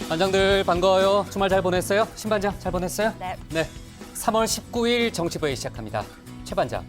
반장들 반가워요. 주말 잘 보냈어요? 신반장 잘 보냈어요? 네. 3월 19일 정치부회 시작합니다. 최 반장,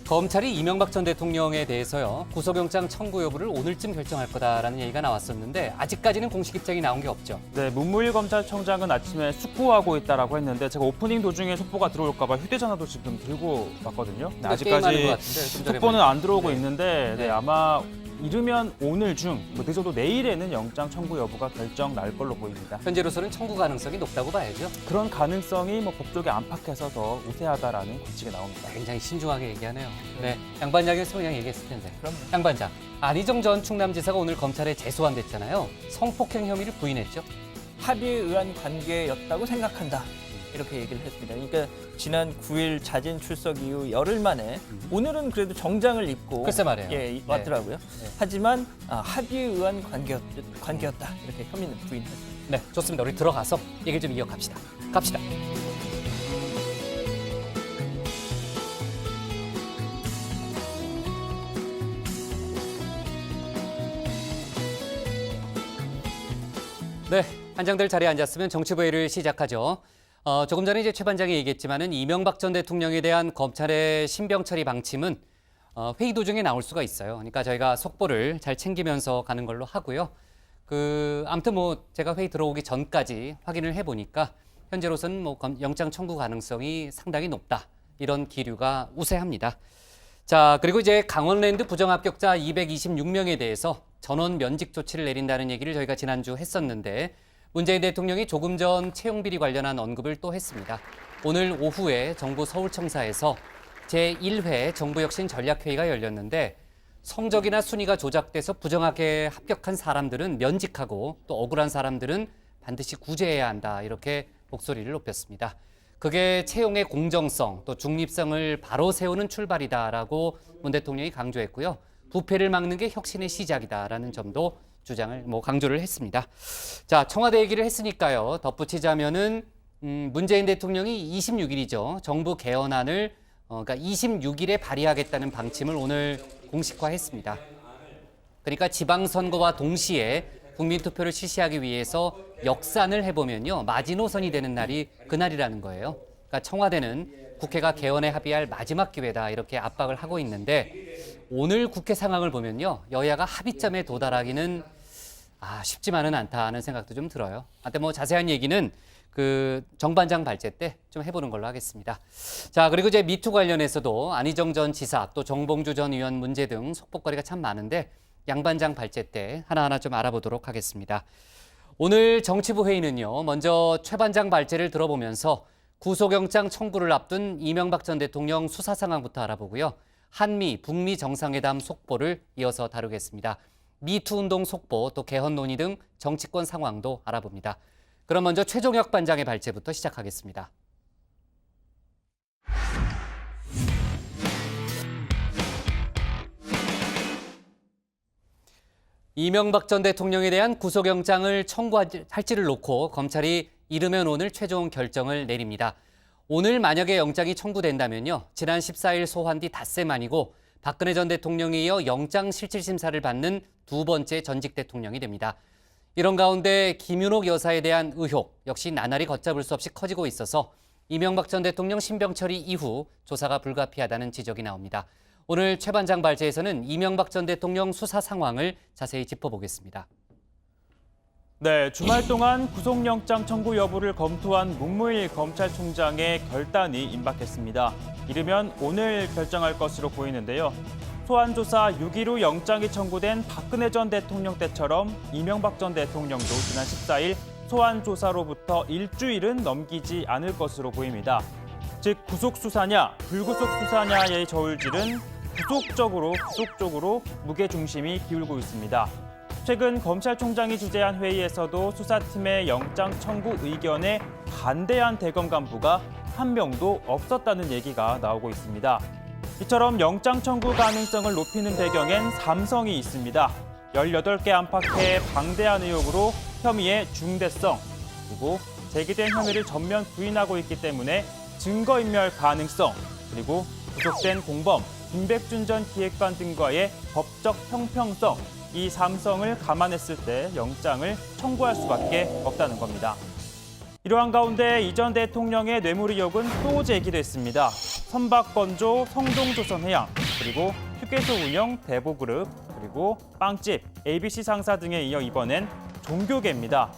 검찰이 이명박 전 대통령에 대해서요. 구속영장 청구 여부를 오늘쯤 결정할 거다라는 얘기가 나왔었는데 아직까지는 공식 입장이 나온 게 없죠. 네, 문무일 검찰청장은 아침에 숙고하고 있다라고 했는데 제가 오프닝 도중에 속보가 들어올까 봐 휴대전화도 지금 들고 왔거든요. 네, 게임하는 것 아직까지 같은데, 좀 전에 속보는 안 들어오고 네. 있는데 네. 아마 이르면 오늘 중, 늦어도 내일에는 영장 청구 여부가 결정 날 걸로 보입니다. 현재로서는 청구 가능성이 높다고 봐야죠. 그런 가능성이 법조계 안팎에서 더 우세하다라는 관측이 나옵니다. 굉장히 신중하게 얘기하네요. 네, 양 반장이었으면 그냥 얘기했을 텐데. 그럼요. 양 반장, 안희정 전 충남지사가 오늘 검찰에 재소환됐잖아요. 성폭행 혐의를 부인했죠. 합의에 의한 관계였다고 생각한다. 이렇게 얘기를 했습니다. 그러니까 지난 9일 자진 출석 이후 열흘 만에 오늘은 그래도 정장을 입고 글쎄 말이에요. 예, 왔더라고요. 하지만 합의에 의한 관계였다. 이렇게 혐의는 부인했습니다. 네, 좋습니다. 우리 들어가서 얘기를 좀 이어갑시다. 갑시다. 네, 반장들 자리에 앉았으면 정치부회를 시작하죠. 조금 전에 이제 최 반장이 얘기했지만은 이명박 전 대통령에 대한 검찰의 신병 처리 방침은 회의 도중에 나올 수가 있어요. 그러니까 저희가 속보를 잘 챙기면서 가는 걸로 하고요. 아무튼 뭐 제가 회의 들어오기 전까지 확인을 해보니까 현재로서는 뭐 영장 청구 가능성이 상당히 높다. 이런 기류가 우세합니다. 자, 그리고 이제 강원랜드 부정합격자 226명에 대해서 전원 면직 조치를 내린다는 얘기를 저희가 지난주 했었는데 문재인 대통령이 조금 전 채용비리 관련한 언급을 또 했습니다. 오늘 오후에 정부 서울청사에서 제1회 정부혁신 전략회의가 열렸는데 성적이나 순위가 조작돼서 부정하게 합격한 사람들은 면직하고 또 억울한 사람들은 반드시 구제해야 한다. 이렇게 목소리를 높였습니다. 그게 채용의 공정성 또 중립성을 바로 세우는 출발이다라고 문 대통령이 강조했고요. 부패를 막는 게 혁신의 시작이다라는 점도 주장을 강조를 했습니다. 자, 청와대 얘기를 했으니까요. 덧붙이자면은 문재인 대통령이 26일이죠. 정부 개헌안을 그러니까 26일에 발의하겠다는 방침을 오늘 공식화했습니다. 그러니까 지방선거와 동시에 국민투표를 실시하기 위해서 역산을 해보면요. 마지노선이 되는 날이 그날이라는 거예요. 그러니까 청와대는 국회가 개헌에 합의할 마지막 기회다 이렇게 압박을 하고 있는데 오늘 국회 상황을 보면요. 여야가 합의점에 도달하기는 쉽지만은 않다는 생각도 좀 들어요. 하여튼 뭐 자세한 얘기는 정반장 발제 때 좀 해보는 걸로 하겠습니다. 자, 그리고 이제 미투 관련해서도 안희정 전 지사 또 정봉주 전 의원 문제 등 속보거리가 참 많은데 양 반장 발제 때 하나하나 좀 알아보도록 하겠습니다. 오늘 정치부 회의는요. 먼저 최 반장 발제를 들어보면서 구속영장 청구를 앞둔 이명박 전 대통령 수사 상황부터 알아보고요. 한미, 북미 정상회담 속보를 이어서 다루겠습니다. 미투 운동 속보, 또 개헌 논의 등 정치권 상황도 알아봅니다. 그럼 먼저 최종혁 반장의 발제부터 시작하겠습니다. 이명박 전 대통령에 대한 구속영장을 청구할지를 놓고 검찰이 이르면 오늘 최종 결정을 내립니다. 오늘 만약에 영장이 청구된다면요. 지난 14일 소환 뒤 닷새 만이고 박근혜 전 대통령에 이어 영장실질심사를 받는 두 번째 전직 대통령이 됩니다. 이런 가운데 김윤옥 여사에 대한 의혹 역시 나날이 걷잡을 수 없이 커지고 있어서 이명박 전 대통령 신병 처리 이후 조사가 불가피하다는 지적이 나옵니다. 오늘 최 반장 발제에서는 이명박 전 대통령 수사 상황을 자세히 짚어보겠습니다. 네, 주말 동안 구속영장 청구 여부를 검토한 문무일 검찰총장의 결단이 임박했습니다. 이르면 오늘 결정할 것으로 보이는데요. 소환조사 6일 후 영장이 청구된 박근혜 전 대통령 때처럼 이명박 전 대통령도 지난 14일 소환조사로부터 일주일은 넘기지 않을 것으로 보입니다. 즉 구속수사냐 불구속수사냐의 저울질은 구속적으로 무게중심이 기울고 있습니다. 최근 검찰총장이 주재한 회의에서도 수사팀의 영장 청구 의견에 반대한 대검 간부가 한 명도 없었다는 얘기가 나오고 있습니다. 이처럼 영장 청구 가능성을 높이는 배경엔 삼성이 있습니다. 18개 안팎의 방대한 의혹으로 혐의의 중대성, 그리고 제기된 혐의를 전면 부인하고 있기 때문에 증거인멸 가능성, 그리고 구속된 공범 김백준 전 기획관 등과의 법적 형평성, 이 삼성을 감안했을 때 영장을 청구할 수밖에 없다는 겁니다. 이러한 가운데 이 전 대통령의 뇌물 의혹은 또 제기됐습니다. 선박건조, 성동조선해양, 그리고 휴게소 운영 대보그룹, 그리고 빵집, ABC 상사 등에 이어 이번엔 종교계입니다.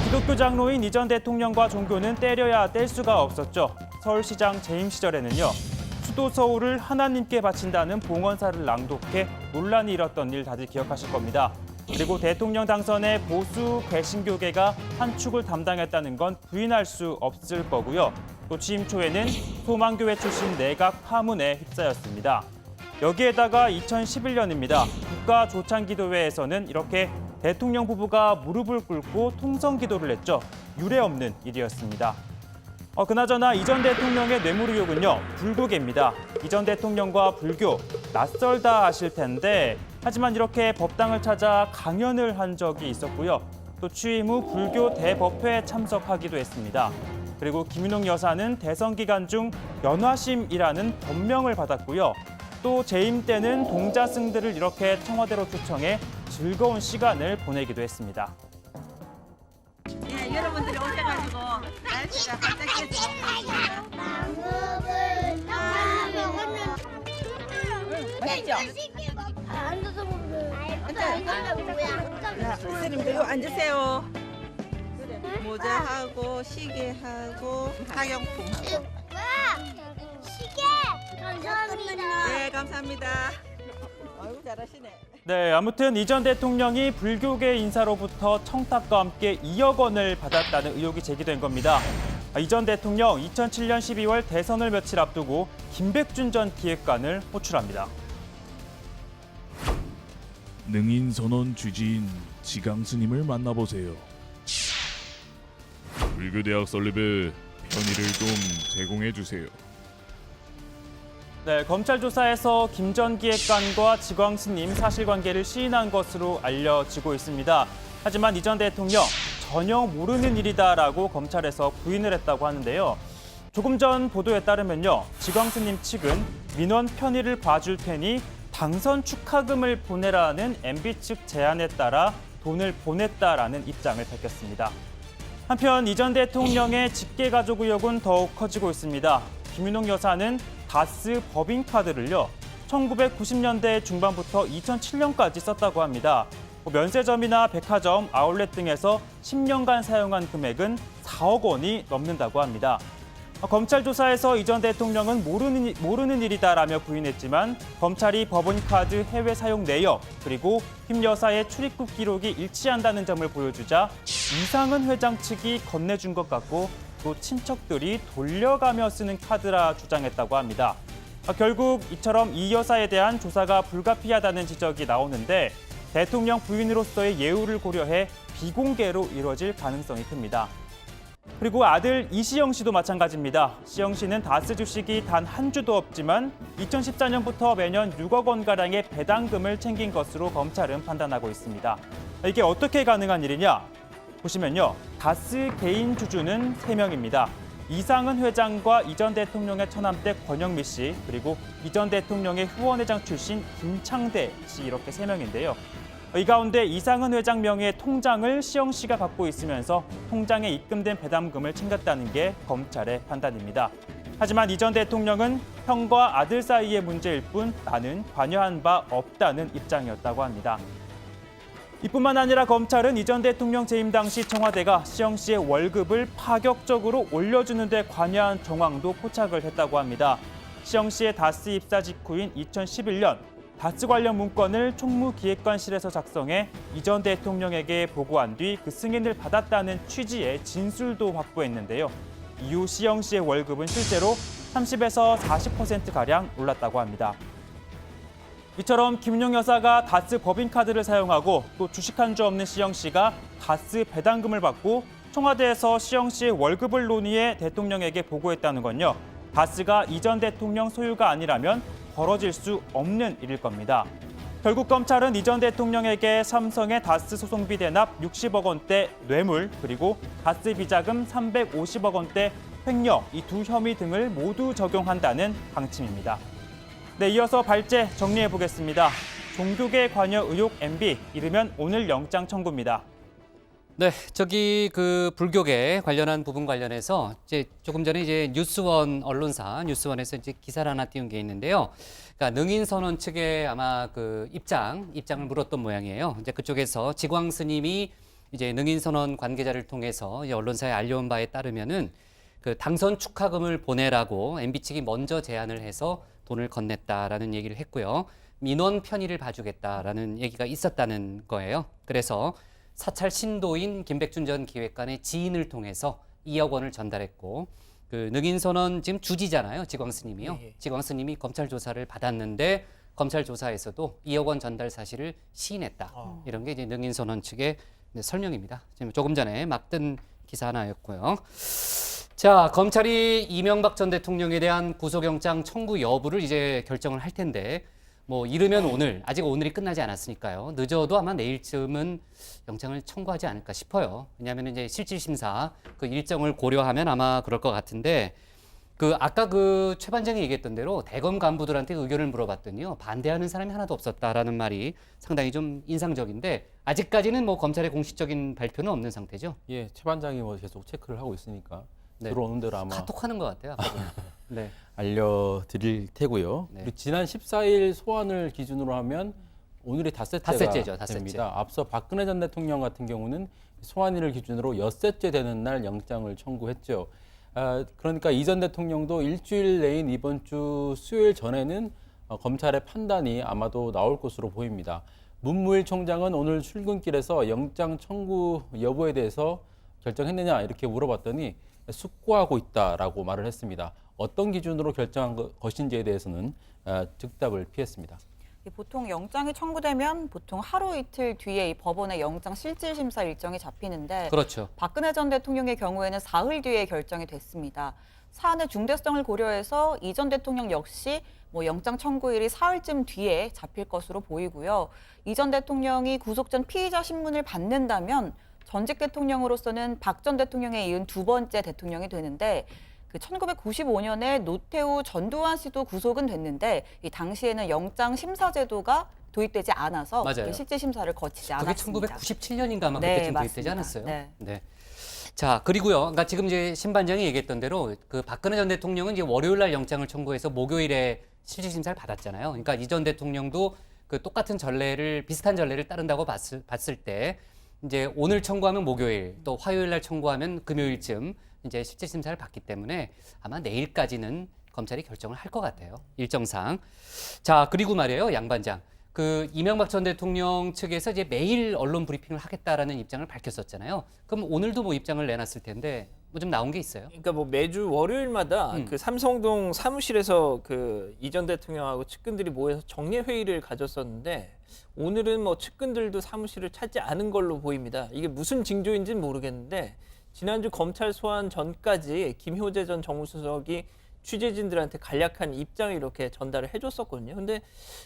기독교 장로인 이 전 대통령과 종교는 떼려야 뗄 수가 없었죠. 서울시장 재임 시절에는요. 수도 서울을 하나님께 바친다는 봉헌사를 낭독해 논란이 일었던 일 다들 기억하실 겁니다. 그리고 대통령 당선에 보수 개신교계가 한 축을 담당했다는 건 부인할 수 없을 거고요. 또 취임 초에는 소망교회 출신 내각 파문에 휩싸였습니다. 여기에다가 2011년입니다. 국가조창기도회에서는 이렇게 대통령 부부가 무릎을 꿇고 통성기도를 했죠. 유례 없는 일이었습니다. 그나저나 이 전 대통령의 뇌물 의혹은요, 불구계입니다. 이 전 대통령과 불교, 낯설다 하실 텐데 하지만 이렇게 법당을 찾아 강연을 한 적이 있었고요. 또 취임 후 불교 대법회에 참석하기도 했습니다. 그리고 김윤옥 여사는 대선 기간 중 연화심이라는 법명을 받았고요. 또 재임 때는 동자승들을 이렇게 청와대로 초청해 즐거운 시간을 보내기도 했습니다. 예, 여러분들이 오셔가지고 날씨가 반짝해서 맛있죠? 앉아서 먹는. 자, 선생님들 앉으세요. 모자하고 시계하고 학용품하고. 시계. 감사합니다. 네, 감사합니다. 아이고 잘하시네. 네, 아무튼 이 전 대통령이 불교계 인사로부터 청탁과 함께 2억 원을 받았다는 의혹이 제기된 겁니다. 이 전 대통령 2007년 12월 대선을 며칠 앞두고 김백준 전 기획관을 호출합니다. 능인선원 주지인 지강 스님을 만나보세요. 불교대학 설립에 편의를 좀 제공해 주세요. 네, 검찰 조사에서 김 전 기획관과 지광 스님 사실관계를 시인한 것으로 알려지고 있습니다. 하지만 이 전 대통령 전혀 모르는 일이다라고 검찰에서 부인을 했다고 하는데요. 조금 전 보도에 따르면요, 지광 스님 측은 민원 편의를 봐줄 테니 당선 축하금을 보내라는 MB 측 제안에 따라 돈을 보냈다라는 입장을 밝혔습니다. 한편 이 전 대통령의 직계가족 의혹은 더욱 커지고 있습니다. 김윤옥 여사는 다스 법인카드를요, 1990년대 중반부터 2007년까지 썼다고 합니다. 면세점이나 백화점, 아울렛 등에서 10년간 사용한 금액은 4억 원이 넘는다고 합니다. 검찰 조사에서 이 전 대통령은 모르는 일이다라며 부인했지만 검찰이 법인카드 해외 사용 내역 그리고 김 여사의 출입국 기록이 일치한다는 점을 보여주자 이상은 회장 측이 건네준 것 같고 또 친척들이 돌려가며 쓰는 카드라 주장했다고 합니다. 결국 이처럼 이 여사에 대한 조사가 불가피하다는 지적이 나오는데 대통령 부인으로서의 예우를 고려해 비공개로 이뤄질 가능성이 큽니다. 그리고 아들 이시영 씨도 마찬가지입니다. 시영 씨는 다스 주식이 단 한 주도 없지만 2014년부터 매년 6억 원가량의 배당금을 챙긴 것으로 검찰은 판단하고 있습니다. 이게 어떻게 가능한 일이냐? 보시면요, 다스 개인 주주는 3명입니다. 이상은 회장과 이 전 대통령의 처남댁 권영미 씨, 그리고 이 전 대통령의 후원회장 출신 김창대 씨 이렇게 3명인데요. 이 가운데 이상은 회장 명의의 통장을 시영 씨가 갖고 있으면서 통장에 입금된 배당금을 챙겼다는 게 검찰의 판단입니다. 하지만 이 전 대통령은 형과 아들 사이의 문제일 뿐 나는 관여한 바 없다는 입장이었다고 합니다. 이뿐만 아니라 검찰은 이 전 대통령 재임 당시 청와대가 시영 씨의 월급을 파격적으로 올려주는 데 관여한 정황도 포착을 했다고 합니다. 시영 씨의 다스 입사 직후인 2011년 다스 관련 문건을 총무기획관실에서 작성해 이 전 대통령에게 보고한 뒤 그 승인을 받았다는 취지의 진술도 확보했는데요. 이후 시영 씨의 월급은 실제로 30에서 40%가량 올랐다고 합니다. 이처럼 김윤옥 여사가 다스 법인카드를 사용하고 또 주식한 주 없는 시영 씨가 다스 배당금을 받고 청와대에서 시영 씨의 월급을 논의해 대통령에게 보고했다는 건요, 다스가 이 전 대통령 소유가 아니라면 벌어질 수 없는 일일 겁니다. 결국 검찰은 이 전 대통령에게 삼성의 다스 소송비 대납 60억 원대 뇌물 그리고 다스 비자금 350억 원대 횡령 이 두 혐의 등을 모두 적용한다는 방침입니다. 네, 이어서 발제 정리해 보겠습니다. 종교계 관여 의혹 MB, 이르면 오늘 영장 청구입니다. 네, 저기 그 불교계 관련한 부분 관련해서 이제 조금 전에 이제 뉴스원 언론사 뉴스원에서 이제 기사를 하나 띄운 게 있는데요. 그러니까 능인선원 측의 아마 그 입장을 물었던 모양이에요. 이제 그쪽에서 지광 스님이 이제 능인선원 관계자를 통해서 이제 언론사에 알려온 바에 따르면은 그 당선 축하금을 보내라고 MB 측이 먼저 제안을 해서 돈을 건넸다라는 얘기를 했고요. 민원 편의를 봐주겠다라는 얘기가 있었다는 거예요. 그래서 사찰 신도인 김백준 전 기획관의 지인을 통해서 2억 원을 전달했고, 그 능인선원 지금 주지잖아요, 지광 스님이요. 예. 지광 스님이 검찰 조사를 받았는데 검찰 조사에서도 2억 원 전달 사실을 시인했다. 이런 게 이제 능인선원 측의 설명입니다. 지금 조금 전에 막 뜬 기사 하나였고요. 자, 검찰이 이명박 전 대통령에 대한 구속영장 청구 여부를 이제 결정을 할 텐데, 뭐 이르면 오늘, 아직 오늘이 끝나지 않았으니까요. 늦어도 아마 내일쯤은 영장을 청구하지 않을까 싶어요. 왜냐하면 이제 실질심사 그 일정을 고려하면 아마 그럴 것 같은데, 그 아까 그 최 반장이 얘기했던 대로 대검 간부들한테 의견을 물어봤더니요, 반대하는 사람이 하나도 없었다라는 말이 상당히 좀 인상적인데, 아직까지는 뭐 검찰의 공식적인 발표는 없는 상태죠. 예, 최 반장이 뭐 계속 체크를 하고 있으니까 네. 들어오는 대로 아마 카톡하는 것 같아요. 아까 보니까. 네. 알려드릴 테고요. 네. 그리고 지난 14일 소환을 기준으로 하면 오늘이 닷새째가 닷새째죠, 닷새째. 됩니다. 앞서 박근혜 전 대통령 같은 경우는 소환일을 기준으로 엿새째 되는 날 영장을 청구했죠. 그러니까 이 전 대통령도 일주일 내인 이번 주 수요일 전에는 검찰의 판단이 아마도 나올 것으로 보입니다. 문무일 총장은 오늘 출근길에서 영장 청구 여부에 대해서 결정했느냐 이렇게 물어봤더니 숙고하고 있다라고 말을 했습니다. 어떤 기준으로 결정한 것인지에 대해서는 즉답을 피했습니다. 보통 영장이 청구되면 보통 하루 이틀 뒤에 이 법원의 영장 실질 심사 일정이 잡히는데 그렇죠. 박근혜 전 대통령의 경우에는 사흘 뒤에 결정이 됐습니다. 사안의 중대성을 고려해서 이 전 대통령 역시 뭐 영장 청구일이 사흘쯤 뒤에 잡힐 것으로 보이고요. 이 전 대통령이 구속 전 피의자 신문을 받는다면 전직 대통령으로서는 박 전 대통령에 이은 두 번째 대통령이 되는데, 그 1995년에 노태우, 전두환 씨도 구속은 됐는데 이 당시에는 영장 심사 제도가 도입되지 않아서 맞아요. 그 실질 심사를 거치지 그게 않았습니다. 1997년인가 아마 네, 그때쯤 도입되지 맞습니다. 않았어요. 네. 자, 그리고요. 그러니까 지금 이제 신 반장이 얘기했던 대로 그 박근혜 전 대통령은 이제 월요일 날 영장을 청구해서 목요일에 실질 심사를 받았잖아요. 그러니까 이 전 대통령도 그 똑같은 비슷한 전례를 따른다고 봤을 때 이제 오늘 청구하면 목요일, 또 화요일 날 청구하면 금요일쯤 이제 실질 심사를 받기 때문에 아마 내일까지는 검찰이 결정을 할 것 같아요. 일정상. 자, 그리고 말이에요, 양 반장. 그 이명박 전 대통령 측에서 이제 매일 언론 브리핑을 하겠다라는 입장을 밝혔었잖아요. 그럼 오늘도 뭐 입장을 내놨을 텐데 뭐 좀 나온 게 있어요? 그러니까 뭐 매주 월요일마다 그 삼성동 사무실에서 그 이 전 대통령하고 측근들이 모여서 정례 회의를 가졌었는데, 오늘은 뭐 측근들도 사무실을 찾지 않은 걸로 보입니다. 이게 무슨 징조인지는 모르겠는데, 지난주 검찰 소환 전까지 김효재 전 정무수석이 취재진들한테 간략한 입장을 이렇게 전달을 해줬었거든요. 근데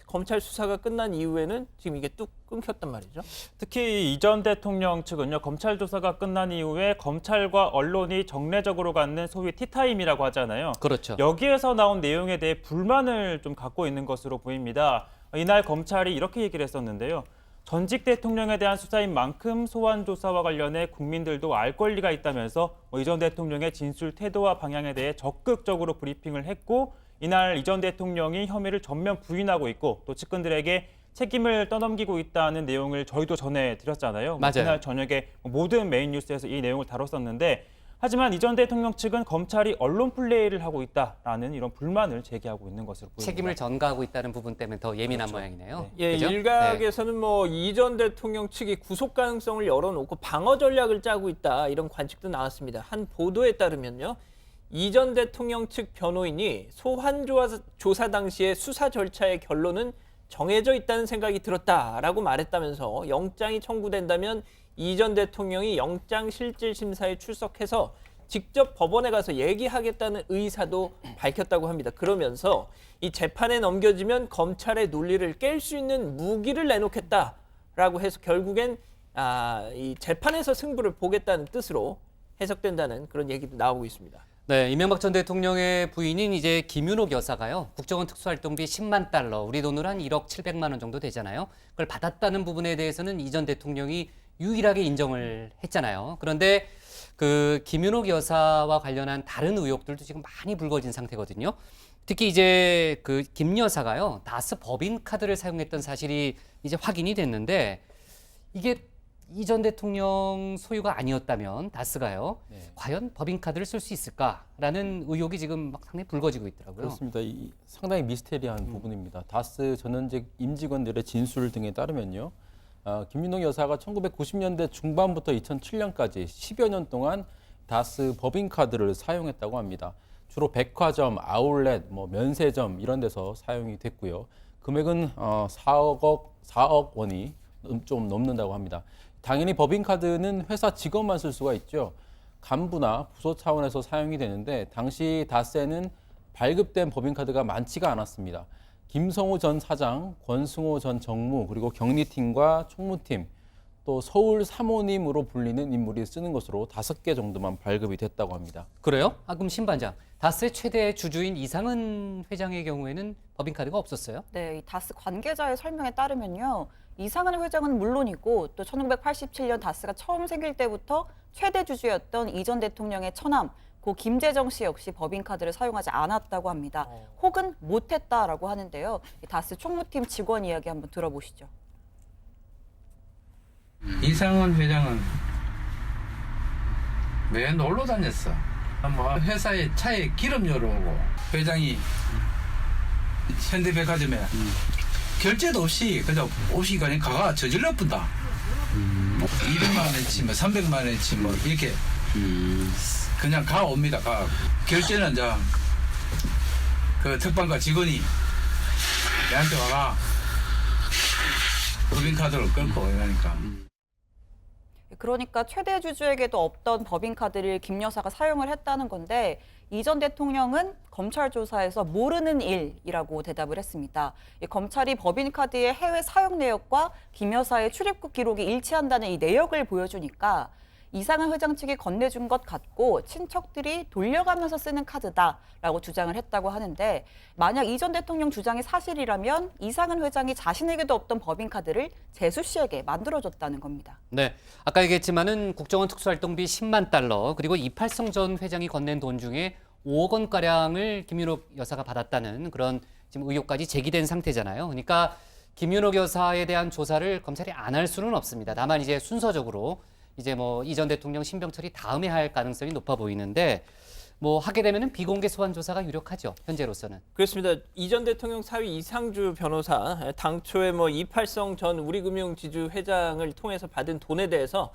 검찰 수사가 끝난 이후에는 지금 이게 뚝 끊겼단 말이죠. 특히 이 전 대통령 측은요, 검찰 조사가 끝난 이후에 검찰과 언론이 정례적으로 갖는 소위 티타임이라고 하잖아요. 그렇죠. 여기에서 나온 내용에 대해 불만을 좀 갖고 있는 것으로 보입니다. 이날 검찰이 이렇게 얘기를 했었는데요. 전직 대통령에 대한 수사인 만큼 소환 조사와 관련해 국민들도 알 권리가 있다면서 이 전 대통령의 진술 태도와 방향에 대해 적극적으로 브리핑을 했고, 이날 이 전 대통령이 혐의를 전면 부인하고 있고 또 측근들에게 책임을 떠넘기고 있다는 내용을 저희도 전해드렸잖아요. 맞아요. 그날 저녁에 모든 메인 뉴스에서 이 내용을 다뤘었는데, 하지만 이 전 대통령 측은 검찰이 언론 플레이를 하고 있다라는 이런 불만을 제기하고 있는 것으로 보입니다. 책임을 전가하고 있다는 부분 때문에 더 예민한 그렇죠. 모양이네요. 예, 그죠? 일각에서는 뭐 이 전 대통령 측이 구속 가능성을 열어놓고 방어 전략을 짜고 있다, 이런 관측도 나왔습니다. 한 보도에 따르면요, 이 전 대통령 측 변호인이 소환 조사 당시의 수사 절차의 결론은 정해져 있다는 생각이 들었다라고 말했다면서, 영장이 청구된다면 이 전 대통령이 영장 실질 심사에 출석해서 직접 법원에 가서 얘기하겠다는 의사도 밝혔다고 합니다. 그러면서 이 재판에 넘겨지면 검찰의 논리를 깰 수 있는 무기를 내놓겠다라고 해서 결국엔 이 재판에서 승부를 보겠다는 뜻으로 해석된다는 그런 얘기도 나오고 있습니다. 네, 이명박 전 대통령의 부인인 이제 김윤옥 여사가요. 국정원 특수활동비 10만 달러, 우리 돈으로 한 1억 700만 원 정도 되잖아요. 그걸 받았다는 부분에 대해서는 이 전 대통령이 유일하게 인정을 했잖아요. 그런데 그 김윤옥 여사와 관련한 다른 의혹들도 지금 많이 불거진 상태거든요. 특히 이제 그 김 여사가요. 다스 법인카드를 사용했던 사실이 이제 확인이 됐는데 이게 이 전 대통령 소유가 아니었다면 다스가요. 네. 과연 법인카드를 쓸 수 있을까라는 의혹이 지금 막 상당히 불거지고 있더라고요. 그렇습니다. 상당히 미스테리한 부분입니다. 다스 전현직 임직원들의 진술 등에 따르면요. 김윤옥 여사가 1990년대 중반부터 2007년까지 10여 년 동안 다스 법인카드를 사용했다고 합니다. 주로 백화점, 아울렛, 면세점 이런 데서 사용이 됐고요. 금액은 4억 원이 좀 넘는다고 합니다. 당연히 법인카드는 회사 직원만 쓸 수가 있죠. 간부나 부서 차원에서 사용이 되는데 당시 다스에는 발급된 법인카드가 많지가 않았습니다. 김성호 전 사장, 권승호 전 정무, 그리고 경리팀과 총무팀, 또 서울 사모님으로 불리는 인물이 쓰는 것으로 5개 정도만 발급이 됐다고 합니다. 그래요? 그럼 신반장, 다스의 최대 주주인 이상은 회장의 경우에는 법인카드가 없었어요? 네, 이 다스 관계자의 설명에 따르면요. 이상은 회장은 물론이고 또 1987년 다스가 처음 생길 때부터 최대 주주였던 이 전 대통령의 처남 고 김재정 씨 역시 법인카드를 사용하지 않았다고 합니다. 혹은 못했다라고 하는데요. 이 다스 총무팀 직원 이야기 한번 들어보시죠. 이상은 회장은 매 놀러 다녔어. 뭐 회사에 차에 기름여러 오고 회장이 현대백화점에 결제도 없이 그냥 옷이 그냥 가가 저질러 뿐다. 200만 원치 뭐 300만 원치 뭐 이렇게 그냥 가 옵니다. 가 결제는 이제 그 특방과 직원이 얘한테 와가 법인카드를 끊고 이러니까. 그러니까 최대 주주에게도 없던 법인카드를 김 여사가 사용을 했다는 건데 이 전 대통령은 검찰 조사에서 모르는 일이라고 대답을 했습니다. 검찰이 법인카드의 해외 사용 내역과 김 여사의 출입국 기록이 일치한다는 이 내역을 보여주니까 이상은 회장 측이 건네준 것 같고 친척들이 돌려가면서 쓰는 카드다라고 주장을 했다고 하는데 만약 이 전 대통령 주장이 사실이라면 이상은 회장이 자신에게도 없던 법인카드를 재수 씨에게 만들어줬다는 겁니다. 네, 아까 얘기했지만은 국정원 특수활동비 10만 달러 그리고 이팔성 전 회장이 건넨 돈 중에 5억 원가량을 김윤옥 여사가 받았다는 그런 지금 의혹까지 제기된 상태잖아요. 그러니까 김윤옥 여사에 대한 조사를 검찰이 안 할 수는 없습니다. 다만 이제 순서적으로 이제 이 전 대통령 신병철이 다음에 할 가능성이 높아 보이는데 하게 되면은 비공개 소환 조사가 유력하죠. 현재로서는. 그렇습니다. 이 전 대통령 사위 이상주 변호사 당초에 이팔성 전 우리금융지주 회장을 통해서 받은 돈에 대해서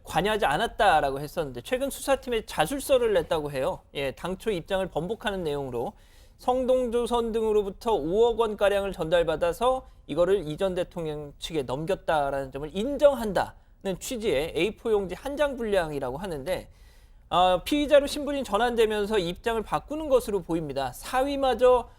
관여하지 않았다라고 했었는데 최근 수사팀에 자술서를 냈다고 해요. 예, 당초 입장을 번복하는 내용으로 성동조선 등으로부터 5억 원 가량을 전달받아서 이거를 이 전 대통령 측에 넘겼다라는 점을 인정한다는 취지의 A4 용지 한 장 분량이라고 하는데 피의자로 신분이 전환되면서 입장을 바꾸는 것으로 보입니다. 사위마저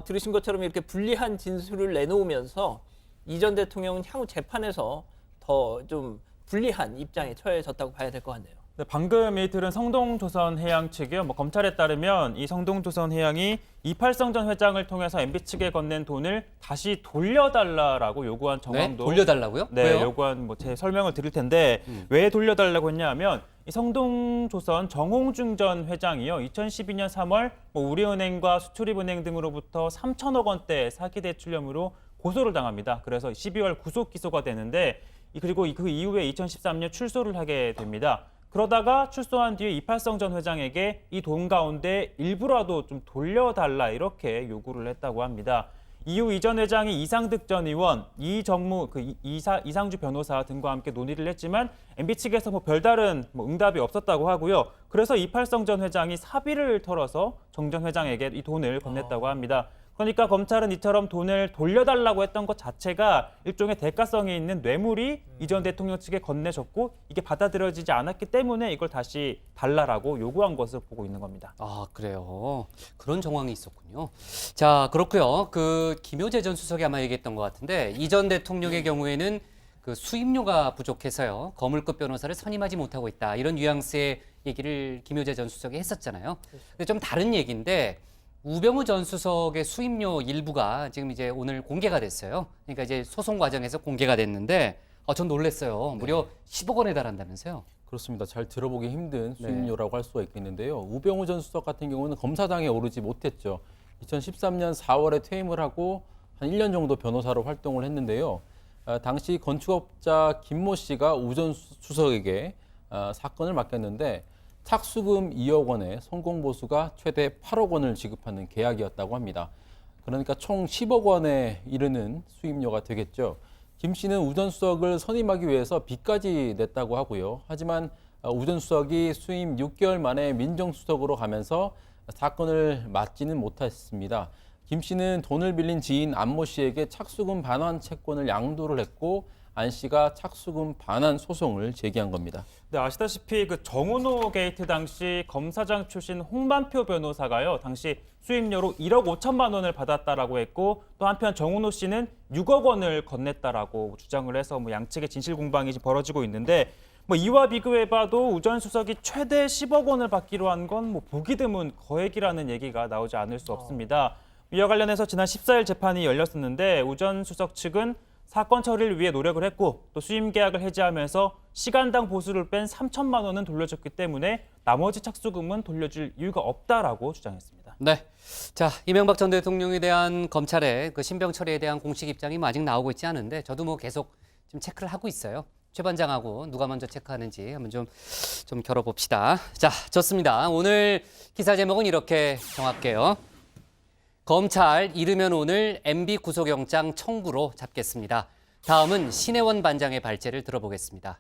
들으신 것처럼 이렇게 불리한 진술을 내놓으면서 이 전 대통령은 향후 재판에서 더 좀 불리한 입장에 처해졌다고 봐야 될 것 같네요. 네, 방금 들은 성동조선해양 측이요. 검찰에 따르면 이 성동조선해양이 이팔성 전 회장을 통해서 MB 측에 건넨 돈을 다시 돌려달라고 요구한 정황도 네? 돌려달라고요? 네, 왜요? 요구한 제 설명을 드릴 텐데 왜 돌려달라고 했냐면 이 성동조선 정홍중 전 회장이요. 2012년 3월 우리은행과 수출입은행 등으로부터 3천억 원대 사기 대출 혐의로 고소를 당합니다. 그래서 12월 구속 기소가 되는데 그리고 그 이후에 2013년 출소를 하게 됩니다. 그러다가 출소한 뒤에 이팔성 전 회장에게 이 돈 가운데 일부라도 좀 돌려달라 이렇게 요구를 했다고 합니다. 이후 이 전 회장이 이상득 전 의원, 이정무, 이상주 변호사 등과 함께 논의를 했지만 MB 측에서 별다른 응답이 없었다고 하고요. 그래서 이팔성 전 회장이 사비를 털어서 정 전 회장에게 이 돈을 건넸다고 합니다. 그러니까 검찰은 이처럼 돈을 돌려달라고 했던 것 자체가 일종의 대가성이 있는 뇌물이 이 전 대통령 측에 건네졌고 이게 받아들여지지 않았기 때문에 이걸 다시 달라라고 요구한 것을 보고 있는 겁니다. 아, 그래요. 그런 정황이 있었군요. 자, 그렇고요. 김효재 전 수석이 아마 얘기했던 것 같은데 이 전 대통령의 경우에는 그 수임료가 부족해서요. 거물급 변호사를 선임하지 못하고 있다. 이런 뉘앙스의 얘기를 김효재 전 수석이 했었잖아요. 근데 좀 다른 얘기인데 우병우 전 수석의 수임료 일부가 지금 이제 오늘 공개가 됐어요. 그러니까 이제 소송 과정에서 공개가 됐는데 전 놀랐어요. 무려 10억 원에 달한다면서요. 그렇습니다. 잘 들어보기 힘든 수임료라고 할 수가 있겠는데요. 우병우 전 수석 같은 경우는 검사장에 오르지 못했죠. 2013년 4월에 퇴임을 하고 한 1년 정도 변호사로 활동을 했는데요. 당시 건축업자 김모 씨가 우 전 수석에게 사건을 맡겼는데 착수금 2억 원에 성공보수가 최대 8억 원을 지급하는 계약이었다고 합니다. 그러니까 총 10억 원에 이르는 수임료가 되겠죠. 김 씨는 우 전 수석을 선임하기 위해서 빚까지 냈다고 하고요. 하지만 우 전 수석이 수임 6개월 만에 민정수석으로 가면서 사건을 맡지는 못했습니다. 김 씨는 돈을 빌린 지인 안모 씨에게 착수금 반환 채권을 양도를 했고 안 씨가 착수금 반환 소송을 제기한 겁니다. 네, 아시다시피 그 정은호 게이트 당시 검사장 출신 홍만표 변호사가요. 당시 수임료로 1억 5천만 원을 받았다라고 했고 또 한편 정은호 씨는 6억 원을 건넸다라고 주장을 해서 양측의 진실 공방이 벌어지고 있는데 이와 비교해봐도 우 전 수석이 최대 10억 원을 받기로 한 건 보기 드문 거액이라는 얘기가 나오지 않을 수 없습니다. 이와 관련해서 지난 14일 재판이 열렸었는데 우 전 수석 측은 사건 처리를 위해 노력을 했고 또 수임 계약을 해지하면서 시간당 보수를 뺀 3천만 원은 돌려줬기 때문에 나머지 착수금은 돌려줄 이유가 없다라고 주장했습니다. 네. 자, 이명박 전 대통령에 대한 검찰의 그 신병 처리에 대한 공식 입장이 아직 나오고 있지 않은데 저도 계속 좀 체크를 하고 있어요. 최 반장하고 누가 먼저 체크하는지 한번 좀 겨뤄봅시다. 자, 좋습니다. 오늘 기사 제목은 이렇게 정할게요. 검찰 이르면 오늘 MB 구속영장 청구로 잡겠습니다. 다음은 신혜원 반장의 발제를 들어보겠습니다.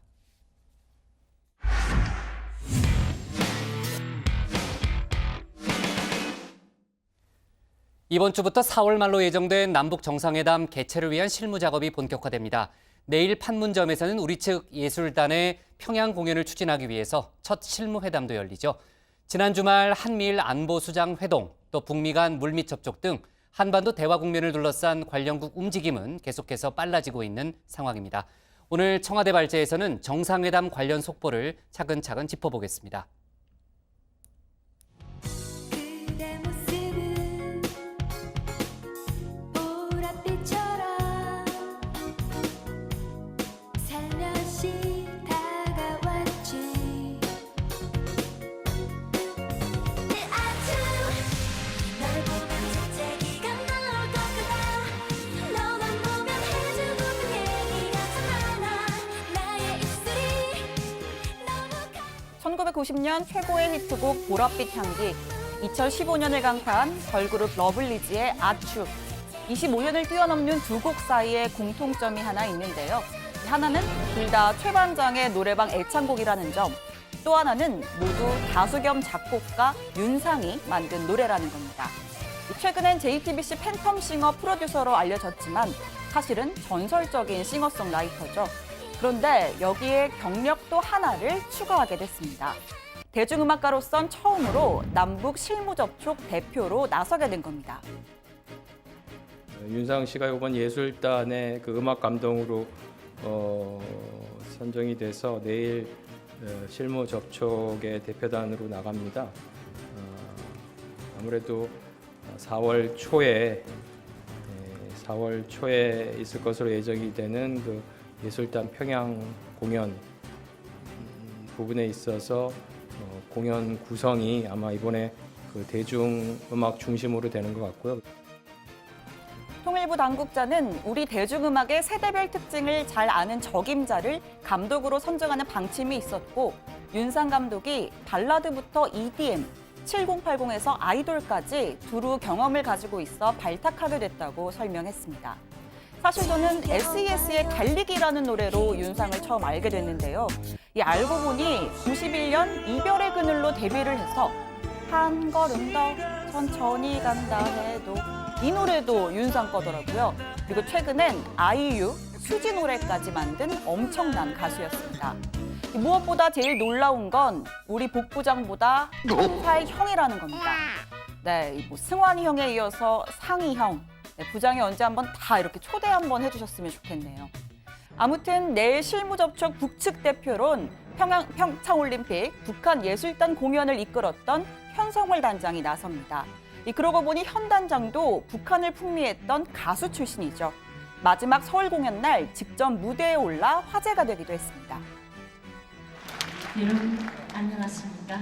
이번 주부터 4월 말로 예정된 남북 정상회담 개최를 위한 실무 작업이 본격화됩니다. 내일 판문점에서는 우리 측 예술단의 평양 공연을 추진하기 위해서 첫 실무회담도 열리죠. 지난 주말 한미일 안보수장 회동, 또 북미 간 물밑 접촉 등 한반도 대화 국면을 둘러싼 관련국 움직임은 계속해서 빨라지고 있는 상황입니다. 오늘 청와대 발제에서는 정상회담 관련 속보를 차근차근 짚어보겠습니다. (1990년) 최고의 히트곡 보랏빛 향기, 2015년을 강타한 걸그룹 러블리즈의 아추. 25년을 뛰어넘는 두 곡 사이에 공통점이 하나 있는데요. 하나는 둘 다 최 반장의 노래방 애창곡이라는 점, 또 하나는 모두 가수 겸 작곡가 윤상이 만든 노래라는 겁니다. 최근엔 JTBC 팬텀싱어 프로듀서로 알려졌지만 사실은 전설적인 싱어송라이터죠. 그런데 여기에 경력도 하나를 추가하게 됐습니다. 대중음악가로선 처음으로 남북 실무 접촉 대표로 나서게 된 겁니다. 윤상 씨가 이번 예술단의 그 음악 감독으로 선정이 돼서 내일 실무 접촉의 대표단으로 나갑니다. 아무래도 4월 초에 있을 것으로 예정이 되는 그 예술단 평양 공연 부분에 있어서 공연 구성이 아마 이번에 그 대중음악 중심으로 되는 것 같고요. 통일부 당국자는 우리 대중음악의 세대별 특징을 잘 아는 적임자를 감독으로 선정하는 방침이 있었고 윤상 감독이 발라드부터 EDM, 7080에서 아이돌까지 두루 경험을 가지고 있어 발탁하게 됐다고 설명했습니다. 사실 저는 SES의 달리기라는 노래로 윤상을 처음 알게 됐는데요. 알고 보니 91년 이별의 그늘로 데뷔를 해서 한 걸음 더 천천히 간다 해도 이 노래도 윤상 거더라고요. 그리고 최근엔 아이유, 수지 노래까지 만든 엄청난 가수였습니다. 무엇보다 제일 놀라운 건 우리 복부장보다 1살 형이라는 겁니다. 네, 승환이 형에 이어서 상희 형. 네, 부장이 언제 한번 다 이렇게 초대 한번 해주셨으면 좋겠네요. 아무튼 내일 실무 접촉 북측 대표론 평창올림픽 북한 예술단 공연을 이끌었던 현성월 단장이 나섭니다. 그러고 보니 현 단장도 북한을 풍미했던 가수 출신이죠. 마지막 서울 공연 날 직접 무대에 올라 화제가 되기도 했습니다. 여러분 안녕하십니까?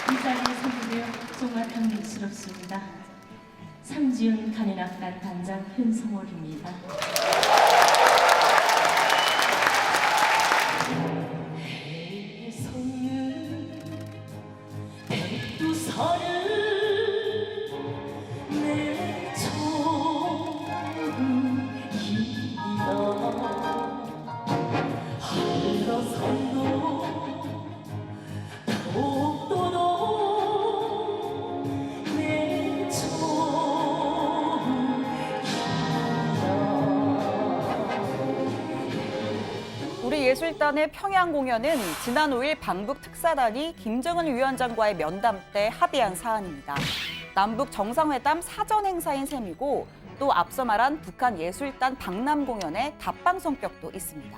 이 자리에 서게 되어 정말 감격스럽습니다. 삼지훈 간현악단 단장 현성월입니다. 우리 예술단의 평양 공연은 지난 5일 방북 특사단이 김정은 위원장과의 면담 때 합의한 사안입니다. 남북 정상회담 사전 행사인 셈이고 또 앞서 말한 북한 예술단 박람 공연의 답방 성격도 있습니다.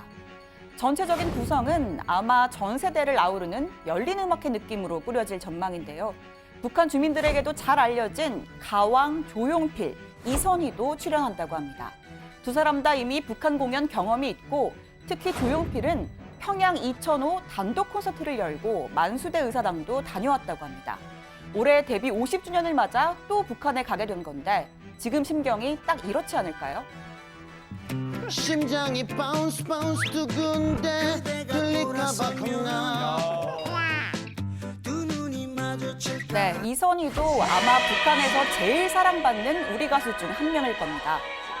전체적인 구성은 아마 전 세대를 아우르는 열린 음악회 느낌으로 꾸려질 전망인데요. 북한 주민들에게도 잘 알려진 가왕, 조용필, 이선희도 출연한다고 합니다. 두 사람 다 이미 북한 공연 경험이 있고 특히 조용필은 평양 2005 단독 콘서트를 열고 만수대 의사당도 다녀왔다고 합니다. 올해 데뷔 50주년을 맞아 또 북한에 가게 된 건데 지금 심경이 딱 이렇지 않을까요? 심장이 바운스 바운스 두근데 들릴까봐 겁나. 네, 이선희도 아마 북한에서 제일 사랑받는 우리 가수 중 한 명일 겁니다.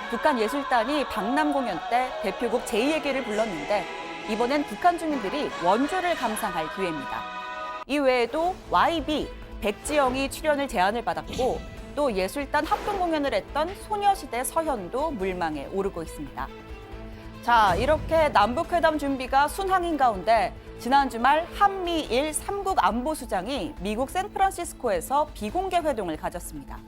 북한 예술단이 박람 공연 때 대표곡 제2의 길을 불렀는데 이번엔 북한 주민들이 원조를 감상할 기회입니다. 이 외에도 YB, 백지영이 출연을 제안을 받았고 또 예술단 합동 공연을 했던 소녀시대 서현도 물망에 오르고 있습니다. 자, 이렇게 남북회담 준비가 순항인 가운데 지난 주말 한미일 3국 안보수장이 미국 샌프란시스코에서 비공개 회동을 가졌습니다.